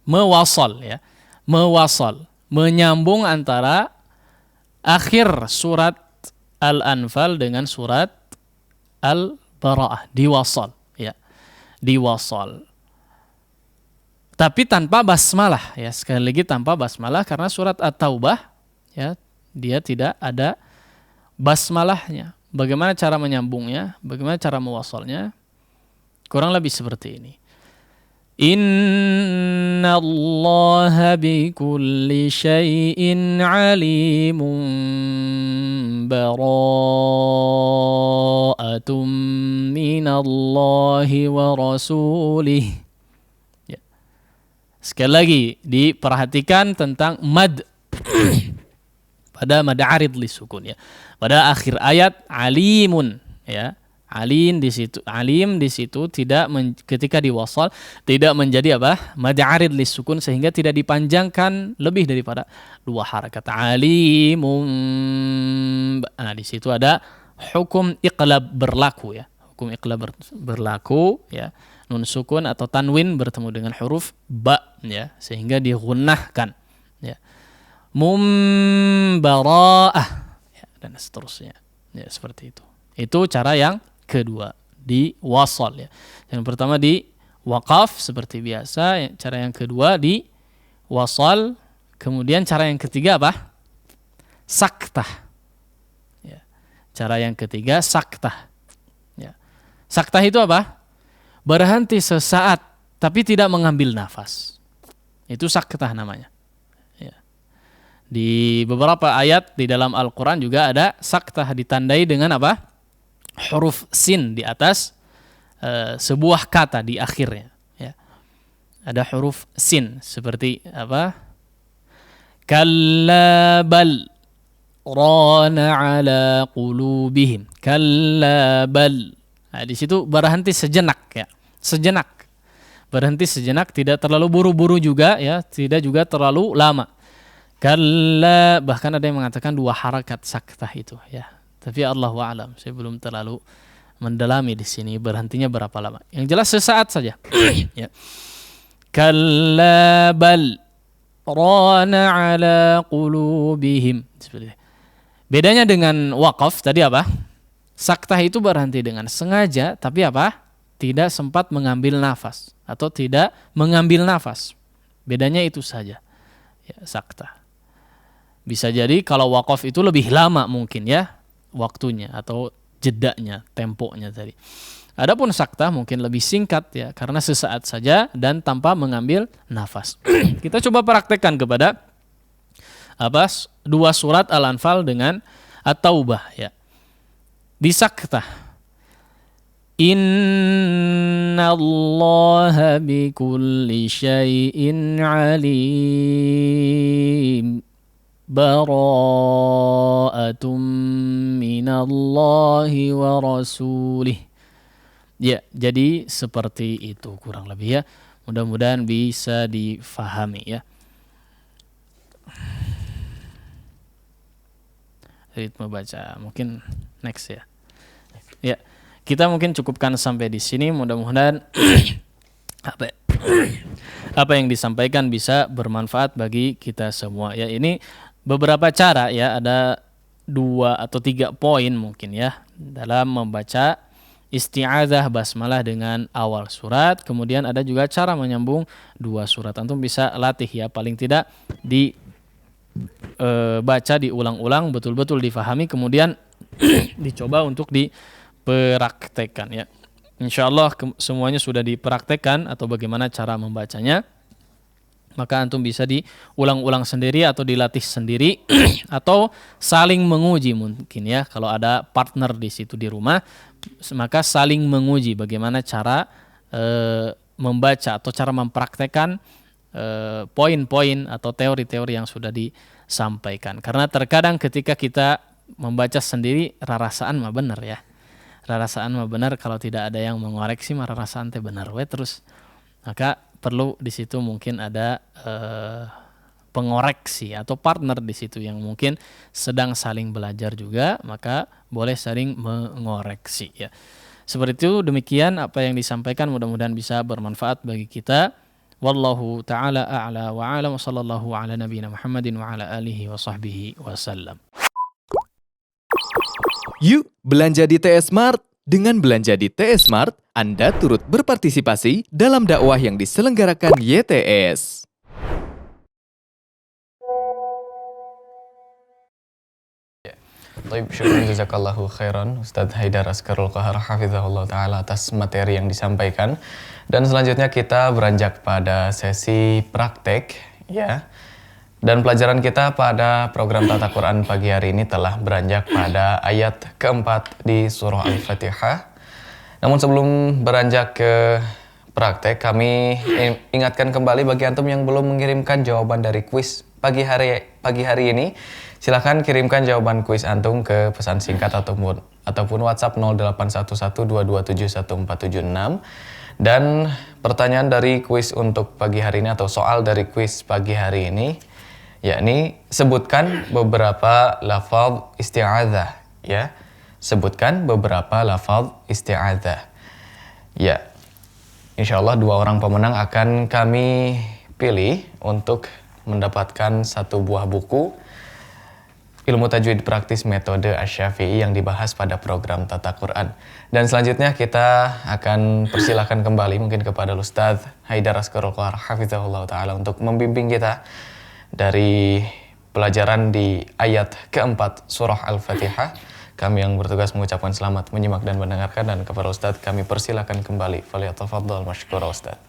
Mewasal ya. Mewasal, menyambung antara akhir surat Al-Anfal dengan surat Al-Bara'ah, diwasal ya. Diwasal. Tapi tanpa basmalah ya, sekali lagi tanpa basmalah karena surat At-Taubah ya, dia tidak ada basmalahnya. Bagaimana cara menyambungnya? Bagaimana cara mewasalnya? Kurang lebih seperti ini. Innallaha bikulli syai'in alimun bara'atum minallahi wa rasulih. Ya. Sekali lagi diperhatikan tentang mad pada mad arid lisukun ya. Pada akhir ayat alimun ya. Alim di situ tidak ketika diwasal tidak menjadi mad arid lisukun sehingga tidak dipanjangkan lebih daripada 2 harakat. Alimun. Nah, di situ ada hukum iqlab berlaku ya. Hukum iqlab berlaku ya. Nun sukun atau tanwin bertemu dengan huruf ba ya, sehingga digunnahkan ya. Mumbara'ah ya, dan seterusnya. Ya, seperti itu. Itu cara yang kedua, di wasal ya. Yang pertama di waqaf seperti biasa, cara yang kedua di wasal, kemudian cara yang ketiga apa? Saktah. Ya. Cara yang ketiga, saktah. Ya. Saktah itu apa? Berhenti sesaat, tapi tidak mengambil nafas. Itu saktah namanya. Ya. Di beberapa ayat di dalam Al-Quran juga ada saktah ditandai dengan apa? Huruf sin di atas sebuah kata di akhirnya. Ya. Ada huruf sin seperti apa? Kalla bal rana ala qulubihim. Kalla bal. Nah, di situ berhenti sejenak ya. Sejenak. Berhenti sejenak, tidak terlalu buru-buru juga ya, tidak juga terlalu lama. Kalla, bahkan ada yang mengatakan 2 harakat saktah itu ya. Tapi Allahu a'lam, saya belum terlalu mendalami di sini berhentinya berapa lama. Yang jelas sesaat saja. Ya. Kalla bal rana ala qulubihim. Seperti itu. Bedanya dengan waqaf tadi apa? Saktah itu berhenti dengan sengaja, tapi apa? Tidak sempat mengambil nafas atau tidak mengambil nafas. Bedanya itu saja. Ya, saktah. Bisa jadi kalau waqaf itu lebih lama mungkin ya waktunya atau jedanya, temponya tadi. Adapun saktah mungkin lebih singkat ya karena sesaat saja dan tanpa mengambil nafas. Kita coba praktekkan kepada 2 surat Al-Anfal dengan At-Taubah ya. Di saktah. Innallaha bikulli syai'in alim. Bara'atum minallahi wa rasulih. Ya, jadi seperti itu kurang lebih ya. Mudah-mudahan bisa difahami ya. Ritme baca mungkin next ya. Ya, kita mungkin cukupkan sampai di sini. Mudah-mudahan apa yang disampaikan bisa bermanfaat bagi kita semua ya. Ini beberapa cara ya, ada 2 atau 3 poin mungkin ya dalam membaca isti'adzah basmalah dengan awal surat. Kemudian ada juga cara menyambung 2 surat. Antum bisa latih ya, paling tidak baca diulang-ulang, betul-betul difahami, kemudian dicoba untuk dipraktekkan ya. Insyaallah semuanya sudah dipraktekkan atau bagaimana cara membacanya. Maka antum bisa diulang-ulang sendiri atau dilatih sendiri atau saling menguji mungkin ya. Kalau ada partner di situ di rumah, maka saling menguji bagaimana cara membaca atau cara mempraktekkan poin-poin atau teori-teori yang sudah disampaikan. Karena terkadang ketika kita membaca sendiri rarasaan mah benar ya. Rarasaan mah benar, kalau tidak ada yang mengoreksi mah rarasaan teh benar we terus. Maka perlu di situ mungkin ada pengoreksi atau partner di situ yang mungkin sedang saling belajar juga, maka boleh saling mengoreksi ya. Seperti itu, demikian apa yang disampaikan, mudah-mudahan bisa bermanfaat bagi kita. Wallahu ta'ala a'la wa a'lam wa sallallahu ala nabiyina Muhammadin wa ala alihi wa sahbihi wasallam. Yuk belanja di TS Mart. Dengan belanja di TS Mart, Anda turut berpartisipasi dalam dakwah yang diselenggarakan YTS. Baik, syukur jazakallahu khairan Ustadz Haidar Askarul Qahar hafizahullah ta'ala atas materi yang disampaikan. Dan selanjutnya kita beranjak pada sesi praktek ya. Dan pelajaran kita pada program Tata Quran pagi hari ini telah beranjak pada ayat keempat di surah Al-Fatihah. Namun sebelum beranjak ke praktek, kami ingatkan kembali bagi antum yang belum mengirimkan jawaban dari kuis pagi hari ini, silakan kirimkan jawaban kuis antum ke pesan singkat ataupun WhatsApp 081122714776. Dan pertanyaan dari kuis untuk pagi hari ini atau soal dari kuis pagi hari ini, yakni sebutkan beberapa lafaz isti'adzah ya. Sebutkan beberapa lafaz isti'adzah. Ya. Insyaallah 2 orang pemenang akan kami pilih untuk mendapatkan 1 buah buku Ilmu Tajwid Praktis Metode Asy-Syafi'i yang dibahas pada program Tata Quran. Dan selanjutnya kita akan persilakan kembali mungkin kepada Ustadz Haidar Askarul Qahar hafizahullah ta'ala untuk membimbing kita dari pelajaran di ayat keempat surah Al-Fatihah. Kami yang bertugas mengucapkan selamat menyimak dan mendengarkan, dan kepada Ustadz kami persilakan kembali. Falyatafaddal masykura Ustadz.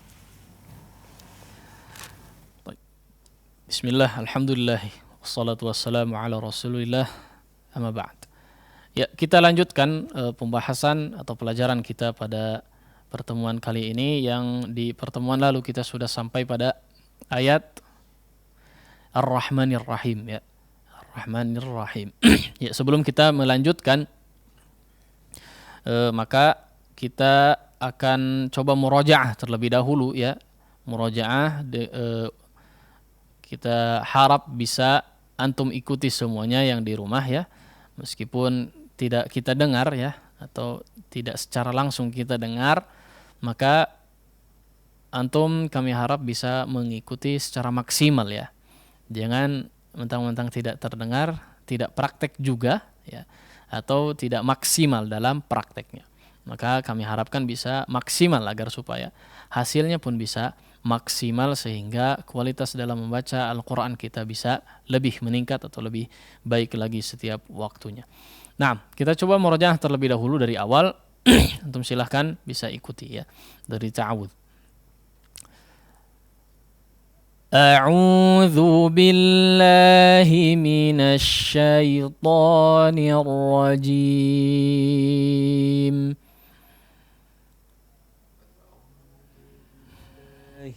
Bismillah, alhamdulillah, wassalatu wassalamu ala rasulillah, amma ba'd. Ya, kita lanjutkan pembahasan atau pelajaran kita pada pertemuan kali ini, yang di pertemuan lalu kita sudah sampai pada ayat Ar-Rahmanir Rahim, ya. Ar-Rahmanir Rahim. Ya, sebelum kita melanjutkan, maka kita akan coba murojaah terlebih dahulu, ya. Murojaah, kita harap bisa antum ikuti semuanya yang di rumah, ya. Meskipun tidak kita dengar, ya, atau tidak secara langsung kita dengar, maka antum kami harap bisa mengikuti secara maksimal, ya. Jangan mentang-mentang tidak terdengar, tidak praktek juga, ya, atau tidak maksimal dalam prakteknya. Maka kami harapkan bisa maksimal agar supaya hasilnya pun bisa maksimal, sehingga kualitas dalam membaca Al-Quran kita bisa lebih meningkat atau lebih baik lagi setiap waktunya. Nah, kita coba murojaah terlebih dahulu dari awal. Antum silahkan bisa ikuti, ya, dari ta'awudz. A'udzu billahi minasy syaithanir rajim.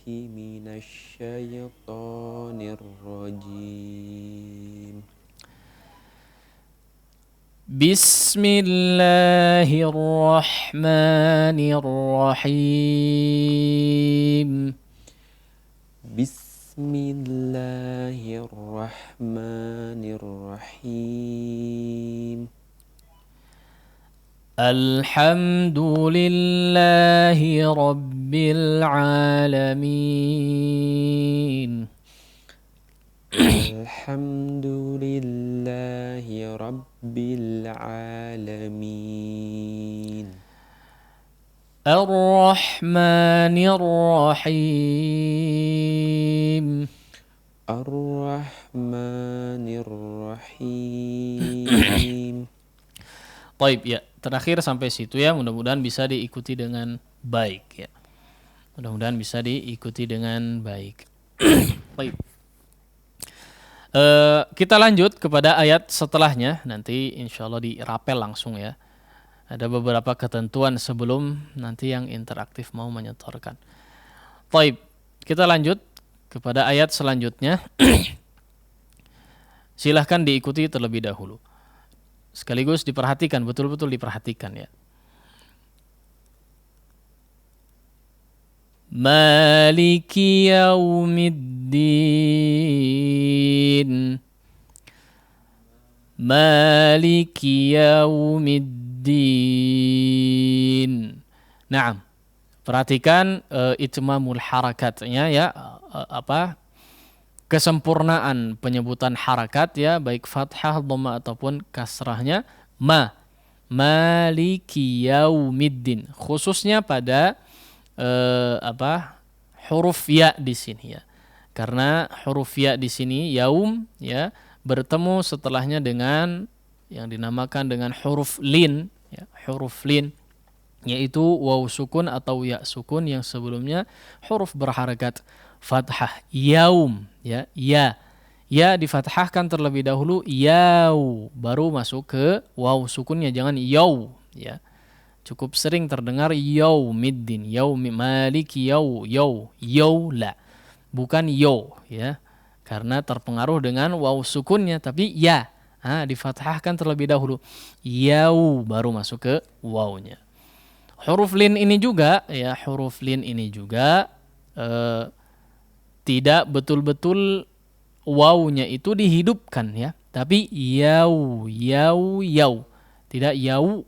minasy syaithanir rajim. Bismillahirrahmanirrahim. Bismillahirrahmanirrahim. Alhamdulillahi Rabbil Alamin. Alhamdulillahi Rabbil Alamin. Ar-Rahmanir Rahim. Ar-Rahmanir Rahim. Baik, ya, terakhir sampai situ, ya. Mudah-mudahan bisa diikuti dengan baik, ya. Mudah-mudahan bisa diikuti dengan baik. Baik. Kita lanjut kepada ayat setelahnya, nanti insya Allah dirapel langsung, ya. Ada beberapa ketentuan sebelum nanti yang interaktif mau menyetorkan. Baik, kita lanjut kepada ayat selanjutnya. Silahkan diikuti terlebih dahulu. Sekaligus diperhatikan, betul-betul diperhatikan, ya. Maliki yaumiddin. Maliki yaumiddin. Naam. Perhatikan itmamul harakatnya, ya, kesempurnaan penyebutan harakat, ya, baik fathah, dhamma ataupun kasrahnya. Maliki yaumiddin, khususnya pada huruf ya di sini, ya. Karena huruf ya di sini yaum, ya, bertemu setelahnya dengan yang dinamakan dengan huruf lin, ya, huruf lin, yaitu waw sukun atau ya sukun yang sebelumnya huruf berharakat fathah. Yaum, ya, ya difathahkan terlebih dahulu, yau, baru masuk ke waw sukunnya, jangan yaw, ya. Cukup sering terdengar yaumiddin, yaumi, maliki la, bukan yo, ya, karena terpengaruh dengan waw sukunnya, tapi ya, difathahkan terlebih dahulu, yau, baru masuk ke wawnya. Huruf lin ini juga, ya, huruf lin ini juga tidak betul-betul wawnya itu dihidupkan, ya, tapi yau, tidak yau,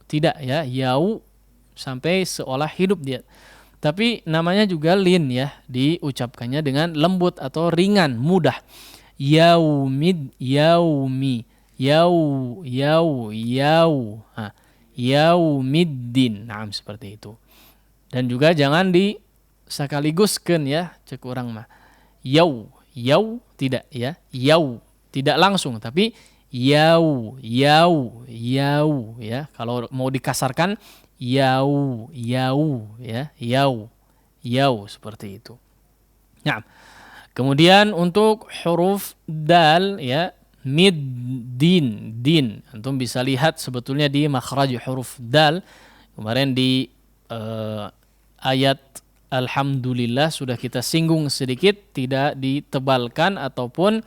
tidak, ya, yau sampai seolah hidup dia. Tapi namanya juga lin, ya, diucapkannya dengan lembut atau ringan, mudah. Yaumid, yaumi, yau, yaumiddin. Nah, seperti itu. Dan juga jangan disakaliguskan, ya, cek orang mah. Yau, tidak, ya, yau, tidak langsung, tapi yau, yau, yau ya. Kalau mau dikasarkan yau, yau ya, yau, yau seperti itu. Nah, kemudian untuk huruf dal ya, mid, din. Antum bisa lihat sebetulnya di makhraj huruf dal. Kemarin di ayat Alhamdulillah sudah kita singgung sedikit, tidak ditebalkan ataupun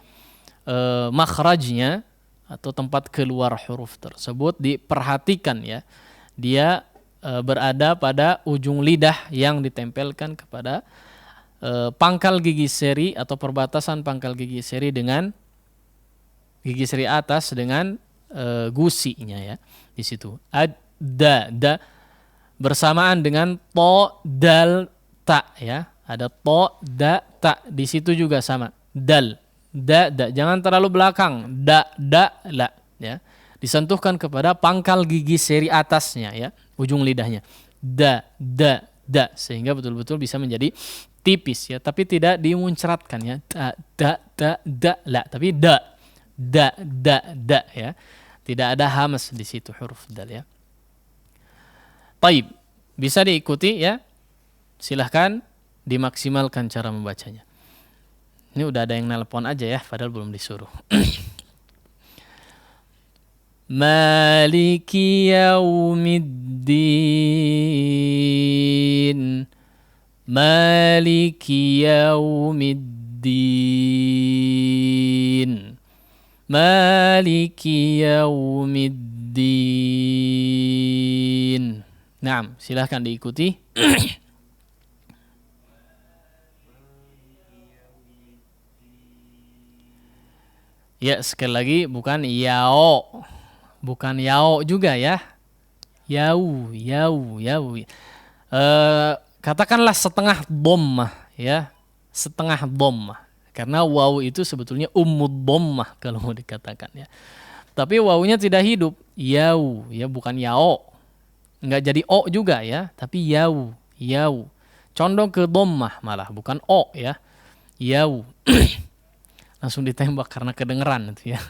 makhrajnya atau tempat keluar huruf tersebut diperhatikan ya. Dia berada pada ujung lidah yang ditempelkan kepada pangkal gigi seri atau perbatasan pangkal gigi seri dengan gigi seri atas dengan gusinya ya di situ. Da bersamaan dengan to, dal, ta ya. Ada to, da, ta. Di situ juga sama. Dal, da. Jangan terlalu belakang. Da, la ya. Disentuhkan kepada pangkal gigi seri atasnya ya, ujung lidahnya. Da, sehingga betul-betul bisa menjadi tipis ya, tapi tidak dimuncratkan ya. Da, la, tapi da ya. Tidak ada hamas di situ huruf dal ya. Taib, bisa diikuti ya. Silahkan dimaksimalkan cara membacanya. Ini udah ada yang nelpon aja ya, padahal belum disuruh. Maliki yaumiddin. Maliki yaumiddin. Maliki yaumiddin. Nah, silahkan diikuti. Ya, sekali lagi bukan yao. Bukan yao juga ya. Yau. Katakanlah setengah dhammah ya. Setengah dhammah. Karena waw itu sebetulnya ummud dhammah kalau mau dikatakan ya. Tapi wawunya tidak hidup. Yau, ya bukan yao. Enggak jadi o juga ya, tapi yau. Condong ke dhammah malah, bukan o ya. Yau. Langsung ditembak karena kedengeran itu ya.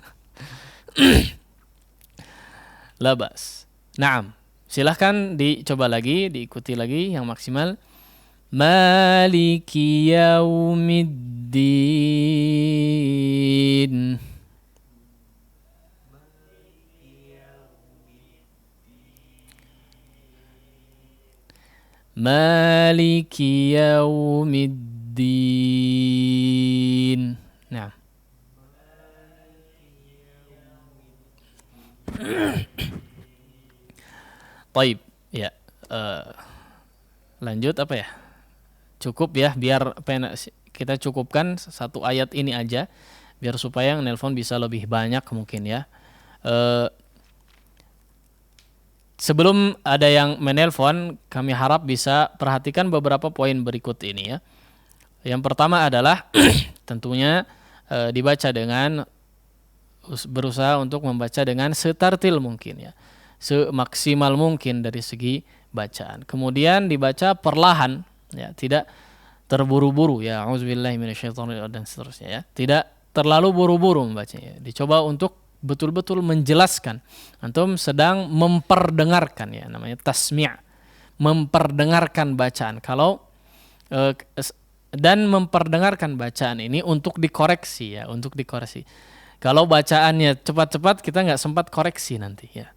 Labas. Naam. Silahkan dicoba lagi, diikuti lagi yang maksimal. Maliki yaumiddin. Maliki yaumiddin. Nah. Taib, ya. Lanjut apa ya? Cukup ya, biar kita cukupkan satu ayat ini aja, biar supaya yang nelpon bisa lebih banyak mungkin ya. Sebelum ada yang menelpon, kami harap bisa perhatikan beberapa poin berikut ini ya. Yang pertama adalah tentunya dibaca dengan berusaha untuk membaca dengan setartil mungkin ya, semaksimal mungkin dari segi bacaan. Kemudian dibaca perlahan ya, tidak terburu-buru ya, auzubillahi minasyaitonir dan seterusnya ya. Tidak terlalu buru-buru membacanya. Dicoba untuk betul-betul menjelaskan. Antum sedang memperdengarkan ya, namanya tasmi', memperdengarkan bacaan. Kalau dan memperdengarkan bacaan ini untuk dikoreksi ya, untuk dikoreksi. Kalau bacaannya cepat-cepat kita nggak sempat koreksi nanti ya.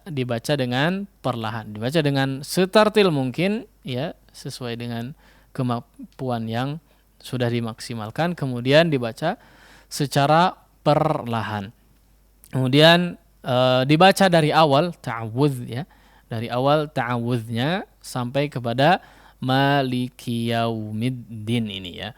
Dibaca dengan perlahan, dibaca dengan setartil mungkin ya, sesuai dengan kemampuan yang sudah dimaksimalkan, kemudian dibaca secara perlahan. Kemudian dibaca dari awal ta'awudz ya, dari awal ta'awudznya sampai kepada maliki yaumiddin ini ya.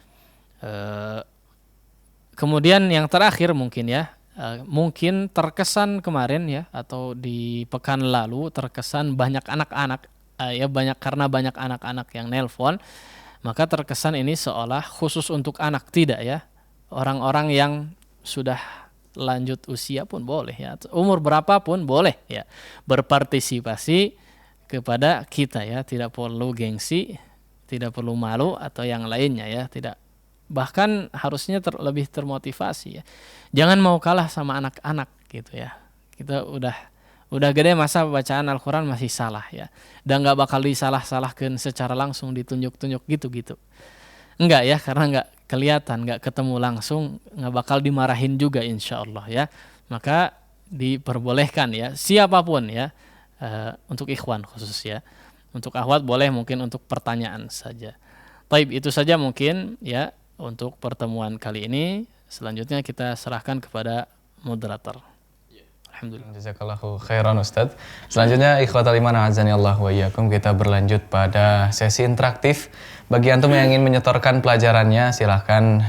Kemudian yang terakhir mungkin ya, mungkin terkesan kemarin ya, atau di pekan lalu terkesan banyak anak-anak ya, karena banyak anak-anak yang nelpon, maka terkesan ini seolah khusus untuk anak. Tidak ya, orang-orang yang sudah lanjut usia pun boleh ya, umur berapapun boleh ya berpartisipasi kepada kita ya, tidak perlu gengsi, tidak perlu malu atau yang lainnya ya, tidak. Bahkan harusnya lebih termotivasi ya. Jangan mau kalah sama anak-anak gitu ya. Kita udah gede masa bacaan Al-Quran masih salah ya. Dan nggak bakal disalah-salahkan secara langsung, ditunjuk-tunjuk gitu-gitu. Enggak ya, karena nggak kelihatan, nggak ketemu langsung, nggak bakal dimarahin juga insya Allah ya. Maka diperbolehkan ya, siapapun ya, untuk ikhwan khusus ya. Untuk akhwat boleh mungkin untuk pertanyaan saja. Baik, itu saja mungkin ya untuk pertemuan kali ini. Selanjutnya kita serahkan kepada moderator. Alhamdulillah. Jazakallahu khairan Ustadz. Selanjutnya ikhwatal iman azani Allah wa iyyakum, kita berlanjut pada sesi interaktif. Bagi antum yang ingin menyetorkan pelajarannya, silahkan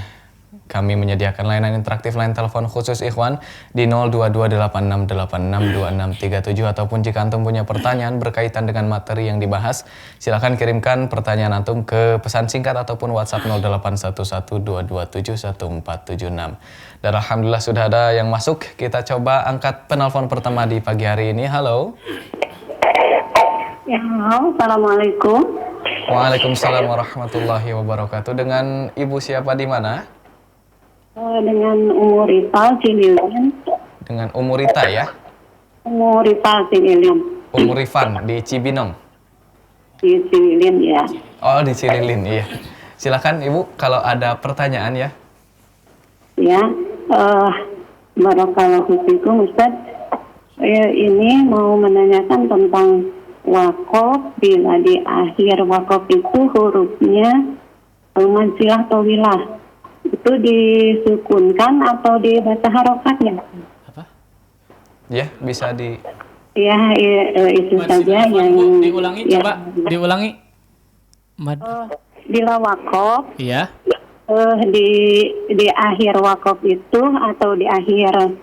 kami menyediakan layanan interaktif line telepon khusus ikhwan di 0228686267, ataupun jika antum punya pertanyaan berkaitan dengan materi yang dibahas, silahkan kirimkan pertanyaan antum ke pesan singkat ataupun WhatsApp 081122714776. Dan alhamdulillah sudah ada yang masuk. Kita coba angkat penelpon pertama di pagi hari ini. Halo. Ya, halo. Assalamualaikum. Waalaikumsalam warahmatullahi wabarakatuh. Dengan ibu siapa di mana? Dengan Umur Rita Cililian. Dengan Umur Rita ya? Umur Rita Cililian. Umur Rifan di Cibinong. Di Cililian ya. Oh, di Cililin, iya. Silakan Ibu kalau ada pertanyaan ya. Ya, barakallahu fikum Ustaz. Ini mau menanyakan tentang wakaf. Bila di akhir wakaf itu hurufnya manzilah tawilah, itu disukunkan atau dibaca harokatnya? Apa? Ya, bisa di... Ya, itu saja yang... Diulangi, ya, coba diulangi. Bila wakaf, Iya. di akhir wakaf itu atau di akhir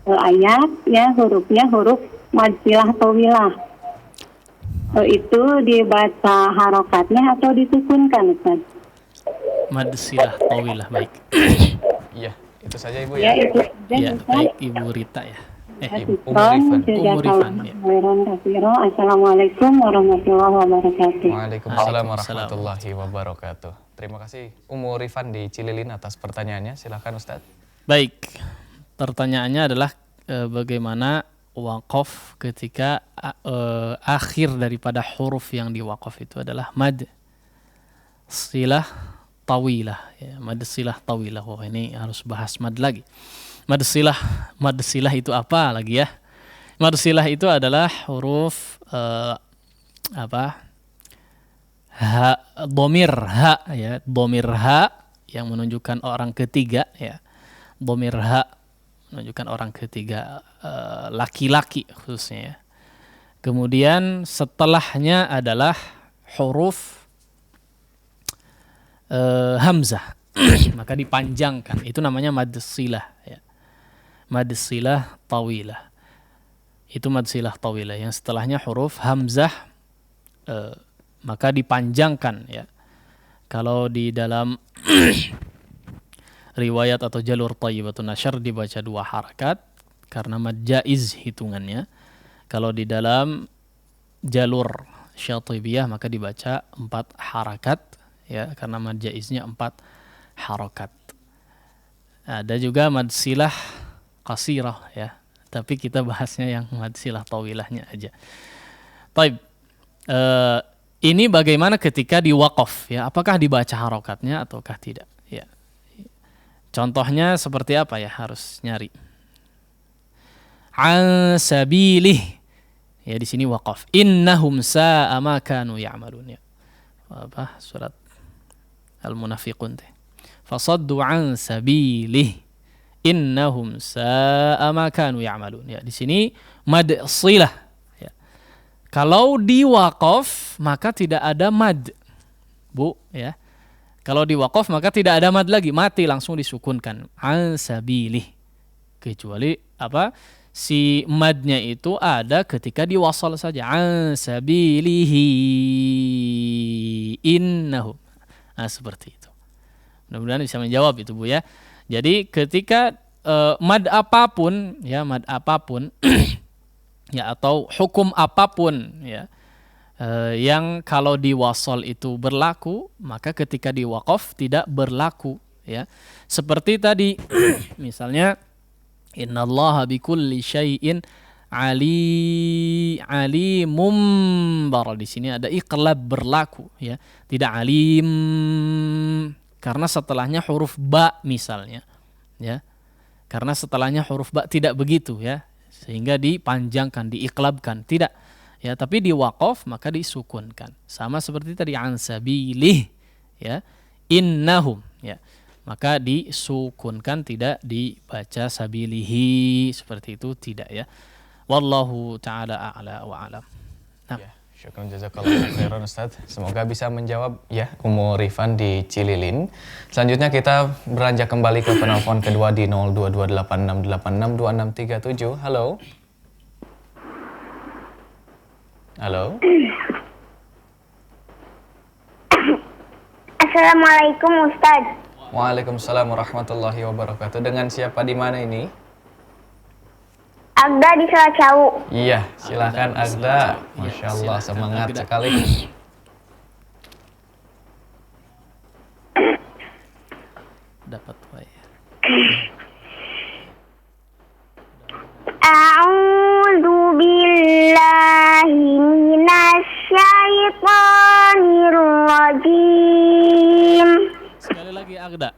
ayat ya hurufnya huruf manzilah tawilah. Itu dibaca harokatnya atau disukunkan, Ustaz? Mad silah tawilah, baik. Iya, itu saja Ibu Ya, ya. itu saja, Ya, Ustaz. baik Ibu Rita ya. Ibu Umur Rifan. Umur Rifan, ya. Assalamualaikum warahmatullahi wabarakatuh. Waalaikumsalam warahmatullahi wabarakatuh. Terima kasih Umur Rifan di Cililin atas pertanyaannya. Silakan Ustadz. Baik, pertanyaannya adalah bagaimana wakaf ketika akhir daripada huruf yang diwakaf itu adalah mad silah tawilah ya, mad silah tawilah. Wah, ini harus bahas mad lagi. Mad silah itu apa lagi ya? Mad silah itu adalah huruf ha, dhamir ha ya, dhamir ha yang menunjukkan orang ketiga ya. Dhamir ha menunjukkan orang ketiga, laki-laki khususnya ya. Kemudian setelahnya adalah huruf hamzah. Maka dipanjangkan, itu namanya mad silah ya. Mad silah tawilah. Itu mad silah tawilah yang setelahnya huruf hamzah, maka dipanjangkan ya. Kalau di dalam riwayat atau jalur thayyibatun nasyr dibaca 2 harakat karena mad jaiz hitungannya. Kalau di dalam jalur syatibiyah maka dibaca 4 harakat ya, karena mad jaiznya 4 harakat. Ada juga mad silah qasirah ya, tapi kita bahasnya yang mad silah tawilahnya aja. Baik, ini bagaimana ketika di waqaf ya, apakah dibaca harokatnya ataukah tidak ya. Contohnya seperti apa ya, harus nyari. An sabilih ya, di sini waqaf. Innahum sa'a ma kanu ya'malun ya. Apa surat Al-Munafiqun teh. Fasaddu an sabilih innahum sa'a ma kanu ya'malun ya. Di sini mad silah ya. Kalau di waqaf maka tidak ada mad, Bu ya. Kalau di waqaf maka tidak ada mad lagi, mati langsung disukunkan an sabilih. Kecuali apa? Si madnya itu ada ketika di wasal saja, an sabilihi innahum. Nah, seperti itu. Mudah-mudahan bisa menjawab itu, Bu ya. Jadi ketika mad apapun ya, mad apapun ya, atau hukum apapun ya, yang kalau di wasal itu berlaku, maka ketika di waqaf tidak berlaku ya. Seperti tadi misalnya Innallaha bikulli syai'in alimum bar. Di sini ada iqlab berlaku ya. Tidak alim karena setelahnya huruf ba misalnya. Ya. Karena setelahnya huruf ba tidak begitu ya. Sehingga dipanjangkan, diiqlabkan, tidak. Ya, tapi di waqaf maka disukunkan. Sama seperti tadi an sabilih ya. Innahum ya. Maka disukunkan, tidak dibaca sabilihi seperti itu, tidak ya. Wallahu taala a'la wa alam. Nah. Ya, syukran jazakallahu khairan Ustaz. Semoga bisa menjawab ya Ummu Rifan di Cililin. Selanjutnya kita beranjak kembali ke penelpon kedua di 0228686267. Halo. Halo. Assalamualaikum Ustaz. Waalaikumsalam warahmatullahi wabarakatuh. Dengan siapa di mana ini? Agda di Selacau. Iya, silakan Agda. Masya Allah, silakan, semangat Agda. sekali. Dapat ya. A'udzu billahi minasyaitonir rajim. Sekali lagi Agda.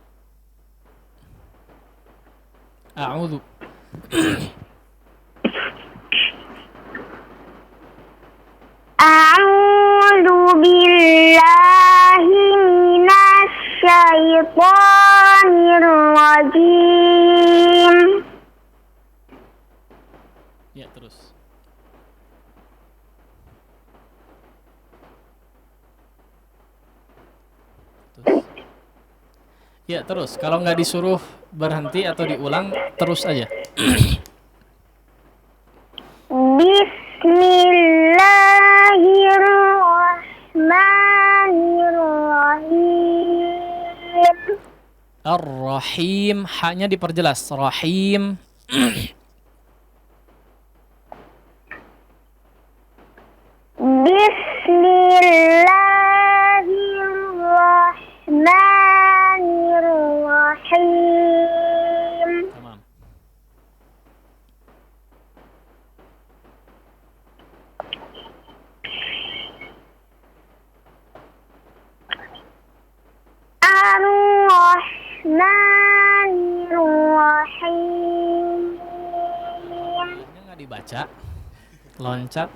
A'udzu. A'udzu billahi minasyaitonir rajim. Ya, terus. Ya, terus. Kalau nggak disuruh berhenti atau diulang, terus aja. Bismillahirrahmanirrahim. Ar-Rahim, hanya diperjelas. Rahim. Bismillahirrahmanirrahim. Tamam. Ar-Rahmanirrahim. Ini nggak dibaca. Loncat.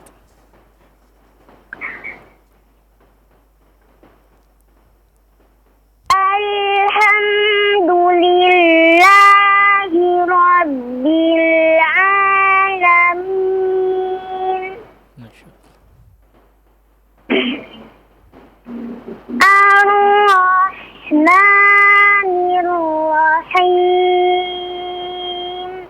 Alhamdulillahi Rabbil Alamin. Masya Allah. Ar-Rahmanirrahim.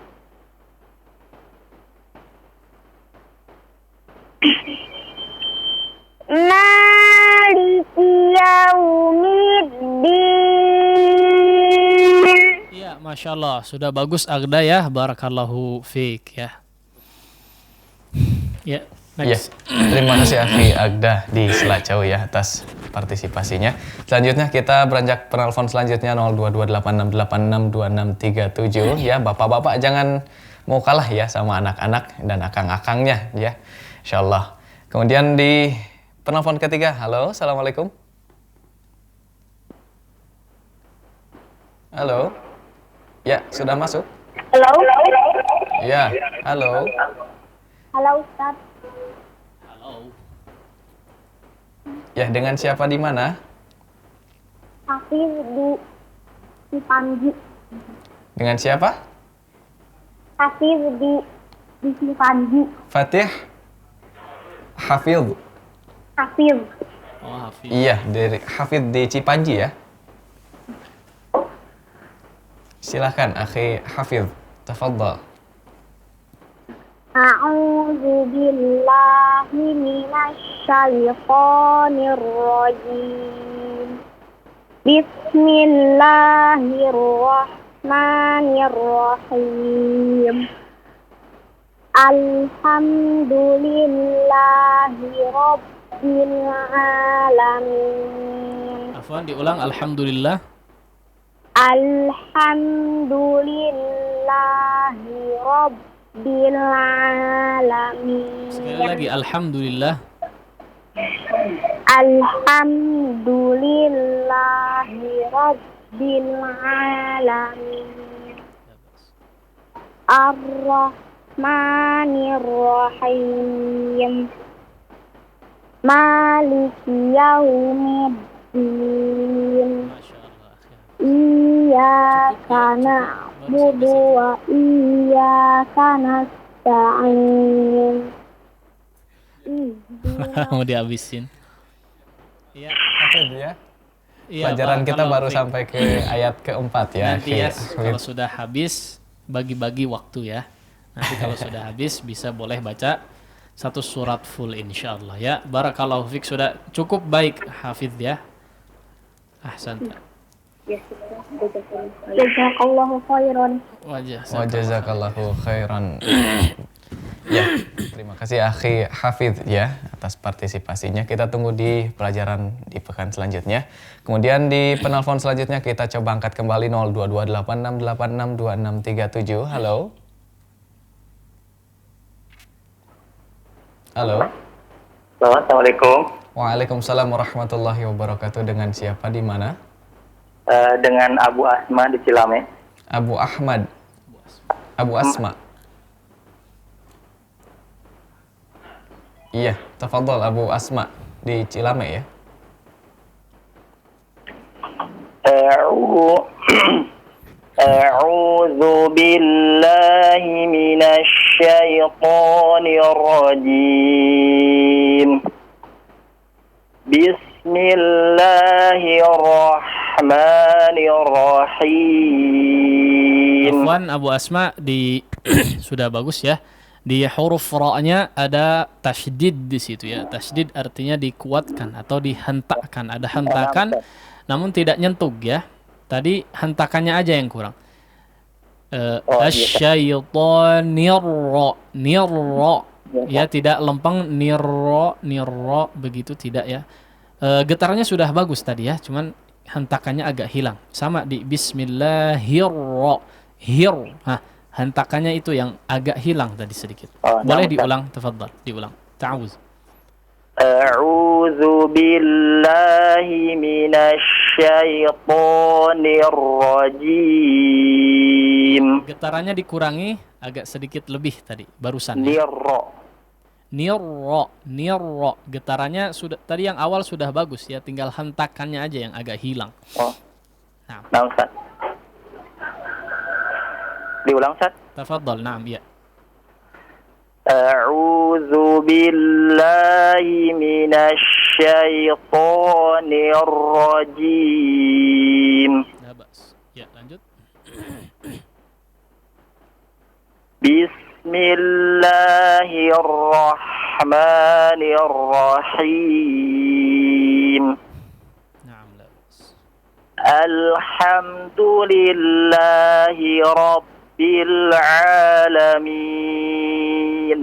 Maliki yaumiddin. Iya, Masya Allah. Sudah bagus Agda ya. Barakallahu fiik ya. Ya, Ya, next. terima kasih Akhi Agda di Selacau ya atas partisipasinya. Selanjutnya kita beranjak penelpon selanjutnya 0228686267 ya. Bapak-bapak jangan mau kalah ya sama anak-anak dan akang-akangnya ya. Insyaallah. Kemudian di penelpon ketiga, halo, assalamualaikum. Halo. Ya, sudah masuk? Halo. Ya, halo. Halo Ustaz. Halo. Ya, dengan siapa di mana? Hafiz di Panji. Dengan siapa? Hafiz di Panji. Fatih Hafidh. Hafiz. Oh, Hafiz. Iya, dari Hafidh di Cipanji ya. Silahkan, Akhi Hafidh. Tafadhal. A'udzu billahi minasyaitonir rajim. Bismillahirrahmanirrahim. Alhamdulillahi rabbil alamin. Afwan, diulang. Alhamdulillah. Alhamdulillahi Rabbil Alamin. Sekali lagi, alhamdulillah. Alhamdulillahi Rabbil Alamin. Ar-Rahmanir Rahim. Maliki Yaumiddin. Iyyaka na'budu wa iyyaka nasta'in. Mau dihabisin. Iya. Hafid ya. Iya, Pelajaran kita kalau baru sampai ke ayat keempat ya. nanti ya Hafid. kalau sudah habis bagi-bagi waktu ya. Nanti kalau sudah habis bisa boleh baca satu surat full insyaallah ya. Barakallahu fiik, sudah cukup baik Hafidz ya. Ahsanta. Jazakallahu khairan. Wa jazakallahu khairan. Ya, terima kasih Akhi Hafidz ya atas partisipasinya. Kita tunggu di pelajaran di pekan selanjutnya. Kemudian di penelpon selanjutnya kita coba angkat kembali 02286862637. Halo. Halo. Assalamualaikum. Waalaikumsalam warahmatullahi wabarakatuh. Dengan siapa di mana? Dengan Abu Asma di Cilame. Abu Ahmad. Abu Asma. Iya, tafadhol Abu Asma di Cilame ya. A'udzu billahi minasy syaithanir rajim. Bismillahirrahmanirrahim. Afwan Abu Asma di sudah bagus ya. Di huruf ra-nya ada tasydid di situ ya. Tasydid artinya dikuatkan atau dihentakkan. Ada hentakan namun tidak nyentug ya. Tadi hentakannya aja yang kurang. Asyaitonir ra, nirra. Ya, tidak lempeng nirra begitu tidak ya. Getarannya sudah bagus tadi ya, cuman hentakannya agak hilang. Sama di bismillahirrahmanirrahim. Hentakannya itu yang agak hilang tadi sedikit. Boleh diulang, tafadhal, diulang. Ta'awuz. A'udzu billahi minasy syaithanir rajim. Getarannya dikurangi agak sedikit lebih tadi barusan. Nirra. Getarannya sudah tadi yang awal sudah bagus ya, tinggal hentakannya aja yang agak hilang. Nah, Ustaz. Diulang, Ustaz. Tafadhal, na'am ya. A'udzu billahi minasy syaithanir rajim. Nah, bas. Ya, lanjut. Bismillahirrahmanirrahim. Na'am, la bas. Alhamdulillahi Rabbil Alamin.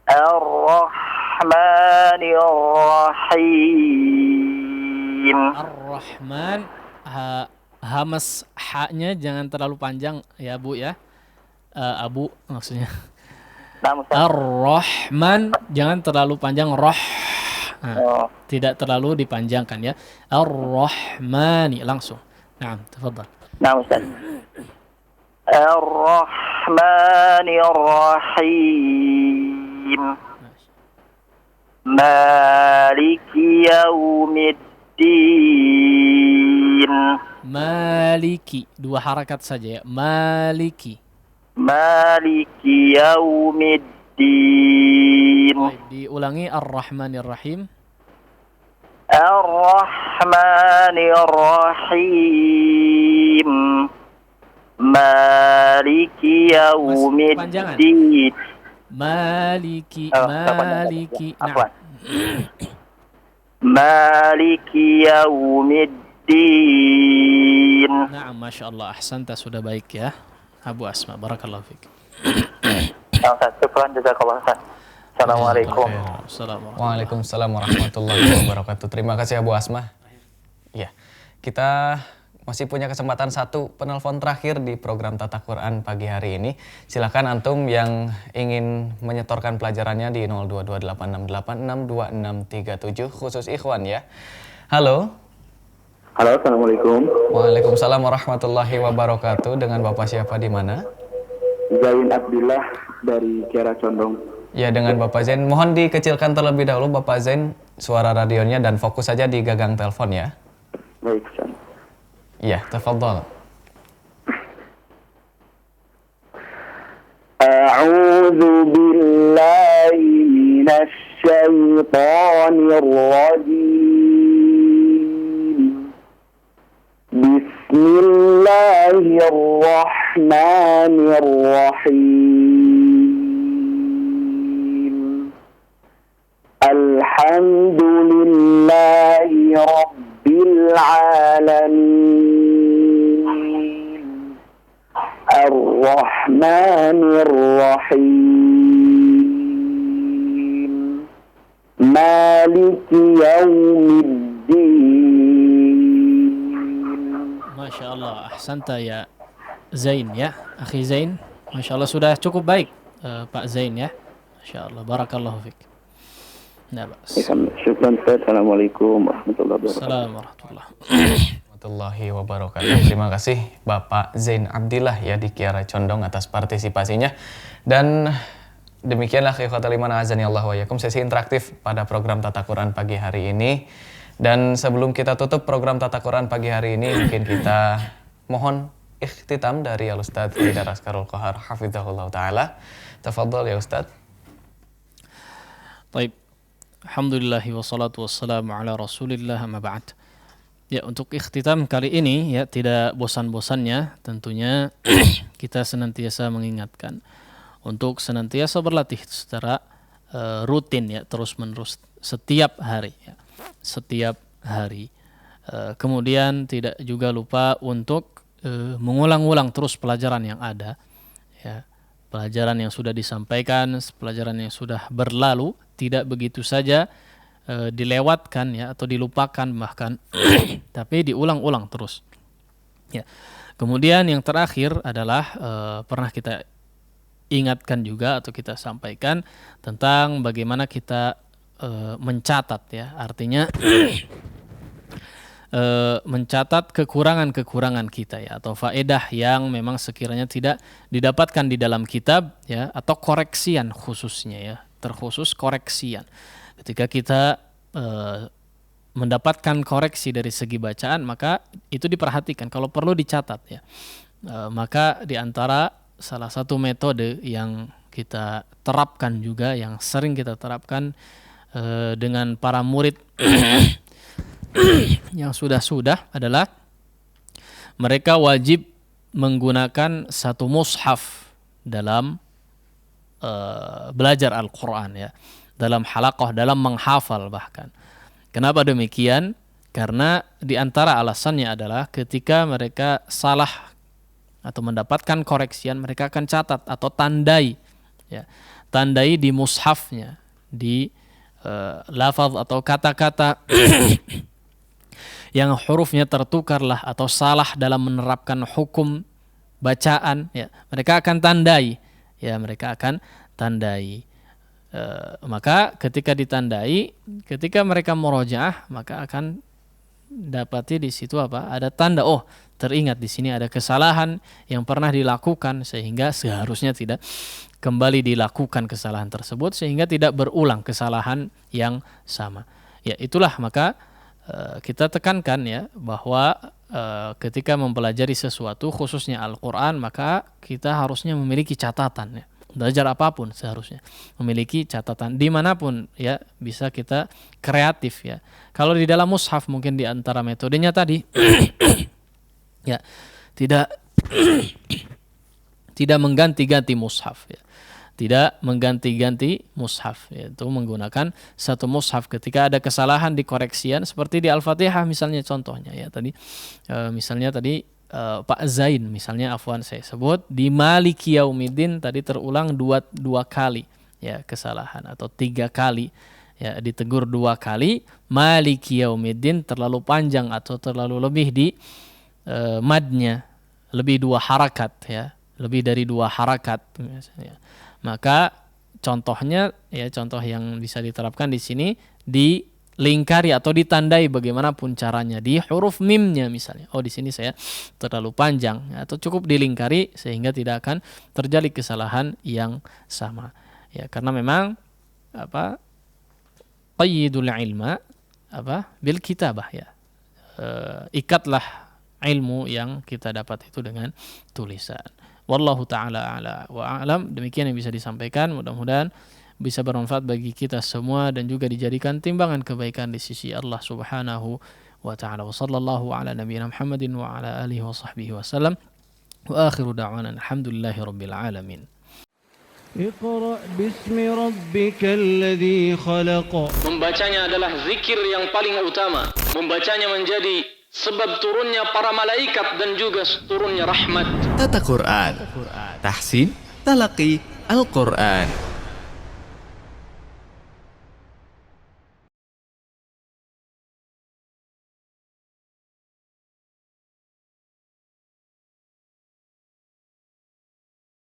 Ar-Rahmanir-Rahim. Ar-Rahman, hamas ha-nya jangan terlalu panjang ya Bu ya. Abu maksudnya. Ar-Rahman jangan terlalu panjang roh. Tidak terlalu dipanjangkan ya. Ar-Rahmani langsung. Nah, tafadhal. Nah, Ustaz. Ar-Rahmanir-Rahim. Maliki Yaumiddin. Maliki, dua harakat saja ya. Maliki. Maliki Yaumiddin. Baik, diulangi Ar-Rahmanir-Rahim. Ar-Rahmanir-Rahim. Maliki Yaumiddin. Maliki. Nah. Maliki Yaumiddin. Nah, Masya Allah, ahsanta, sudah baik ya Abu Asma, barakallahu fiik. Syukran jazakallahu khairan. Assalamualaikum. Waalaikumsalam warahmatullahi wabarakatuh. Terima kasih Abu Asma. Ya, kita masih punya kesempatan satu penelpon terakhir di program Tata Quran pagi hari ini. Silakan antum yang ingin menyetorkan pelajarannya di 022868662637 khusus ikhwan ya. Halo. Halo, Assalamualaikum. Waalaikumsalam warahmatullahi wabarakatuh. Dengan Bapak siapa di mana? Zain Abdullah dari Kiara Condong. Ya, dengan Bapak Zain. Mohon dikecilkan terlebih dahulu Bapak Zain suara radionya dan fokus saja di gagang telepon ya. Baik, Ustaz. Ya, tafadhol. A'udzu billahi minasy syaithanir rajim. Bismillahirrahmanirrahim. Alhamdulillahi rabbil alamin. Ar-Rahmanir Rahim. Maliki yaumiddin. Masya Allah, ahsanta ya Zain ya, akhi Zain. Masya Allah sudah cukup baik Pak Zain ya. Masya Allah, barakallahu fiik. Nah, Syukran Ustaz. Assalamualaikum warahmatullahi wabarakatuh. Assalamualaikum Warahmatullahi wabarakatuh. Terima kasih Bapak Zain Abdillah ya di Kiara Condong atas partisipasinya. Dan demikianlah ikhwatal iman azani Allah wa yakum sesi interaktif pada program Tata Quran pagi hari ini. Dan sebelum kita tutup program Tata Quran pagi hari ini, mungkin kita mohon ikhtitam dari Al-Ustadz Haidar Askarul Qahar hafizahullah ta'ala. Tafadhol ya Ustadz. Baik. Alhamdulillahi wassalatu wassalamu ala rasulillah amma ba'd. Ya, untuk ikhtitam kali ini ya tidak bosan-bosannya tentunya kita senantiasa mengingatkan untuk senantiasa berlatih secara rutin ya, terus-menerus setiap hari ya. Setiap hari. Kemudian tidak juga lupa untuk mengulang-ulang terus pelajaran yang ada ya. Pelajaran yang sudah disampaikan, pelajaran yang sudah berlalu tidak begitu saja dilewatkan ya atau dilupakan bahkan tapi diulang-ulang terus. Ya. Kemudian yang terakhir adalah pernah kita ingatkan juga atau kita sampaikan tentang bagaimana kita mencatat ya, artinya mencatat kekurangan-kekurangan kita ya atau faedah yang memang sekiranya tidak didapatkan di dalam kitab ya atau koreksian khususnya ya, terkhusus koreksian. Ketika kita mendapatkan koreksi dari segi bacaan maka itu diperhatikan, kalau perlu dicatat ya. Maka di antara salah satu metode yang kita terapkan juga, yang sering kita terapkan dengan para murid yang sudah adalah mereka wajib menggunakan satu mushaf dalam belajar Al-Quran ya, dalam halaqah, dalam menghafal bahkan. Kenapa demikian? Karena di antara alasannya adalah ketika mereka salah atau mendapatkan koreksian, mereka akan catat atau tandai ya, tandai di mushafnya, di lafaz atau kata-kata yang hurufnya tertukarlah atau salah dalam menerapkan hukum bacaan ya, mereka akan tandai ya, mereka akan tandai. Maka ketika ditandai, ketika mereka murojaah maka akan dapati di situ apa? Ada tanda, oh teringat di sini ada kesalahan yang pernah dilakukan sehingga seharusnya tidak kembali dilakukan kesalahan tersebut, sehingga tidak berulang kesalahan yang sama. Ya itulah maka kita tekankan ya bahwa ketika mempelajari sesuatu khususnya Al-Quran maka kita harusnya memiliki catatan ya. Belajar apapun seharusnya memiliki catatan dimanapun ya, bisa kita kreatif ya. Kalau di dalam mushaf mungkin di antara metodenya tadi ya tidak mengganti-ganti mushaf ya. Tidak mengganti-ganti mushaf, yaitu menggunakan satu mushaf ketika ada kesalahan di koreksian seperti di Al-Fatihah misalnya contohnya ya tadi. Misalnya tadi Pak Zain misalnya, afwan saya sebut di Maliki Yaumiddin tadi terulang dua kali ya kesalahan, atau 3 kali ya, ditegur 2 kali. Maliki Yaumiddin terlalu panjang atau terlalu lebih di madnya lebih 2 harakat ya, lebih dari 2 harakat misalnya. Maka contohnya ya, contoh yang bisa diterapkan di sini dilingkari atau ditandai bagaimanapun caranya di huruf mimnya misalnya. Oh, di sini saya terlalu panjang ya, atau cukup dilingkari sehingga tidak akan terjadi kesalahan yang sama. Ya, karena memang qayyidul ilma bil kitabah ya. Ikatlah ilmu yang kita dapat itu dengan tulisan. Wallahu ta'ala a'la wa a'lam. Demikian yang bisa disampaikan, mudah-mudahan bisa bermanfaat bagi kita semua dan juga dijadikan timbangan kebaikan di sisi Allah Subhanahu wa ta'ala. Wa sallallahu ala nabiyyina Muhammadin wa ala alihi wa sahbihi wa sallam. Wa akhiru da'wana alhamdulillahi rabbil alamin. Iqra' bismi rabbikal ladzi khalaq. Membacanya adalah zikir yang paling utama. Membacanya menjadi sebab turunnya para malaikat dan juga turunnya rahmat. Tata Quran, tahsin, talaqi, Al-Quran.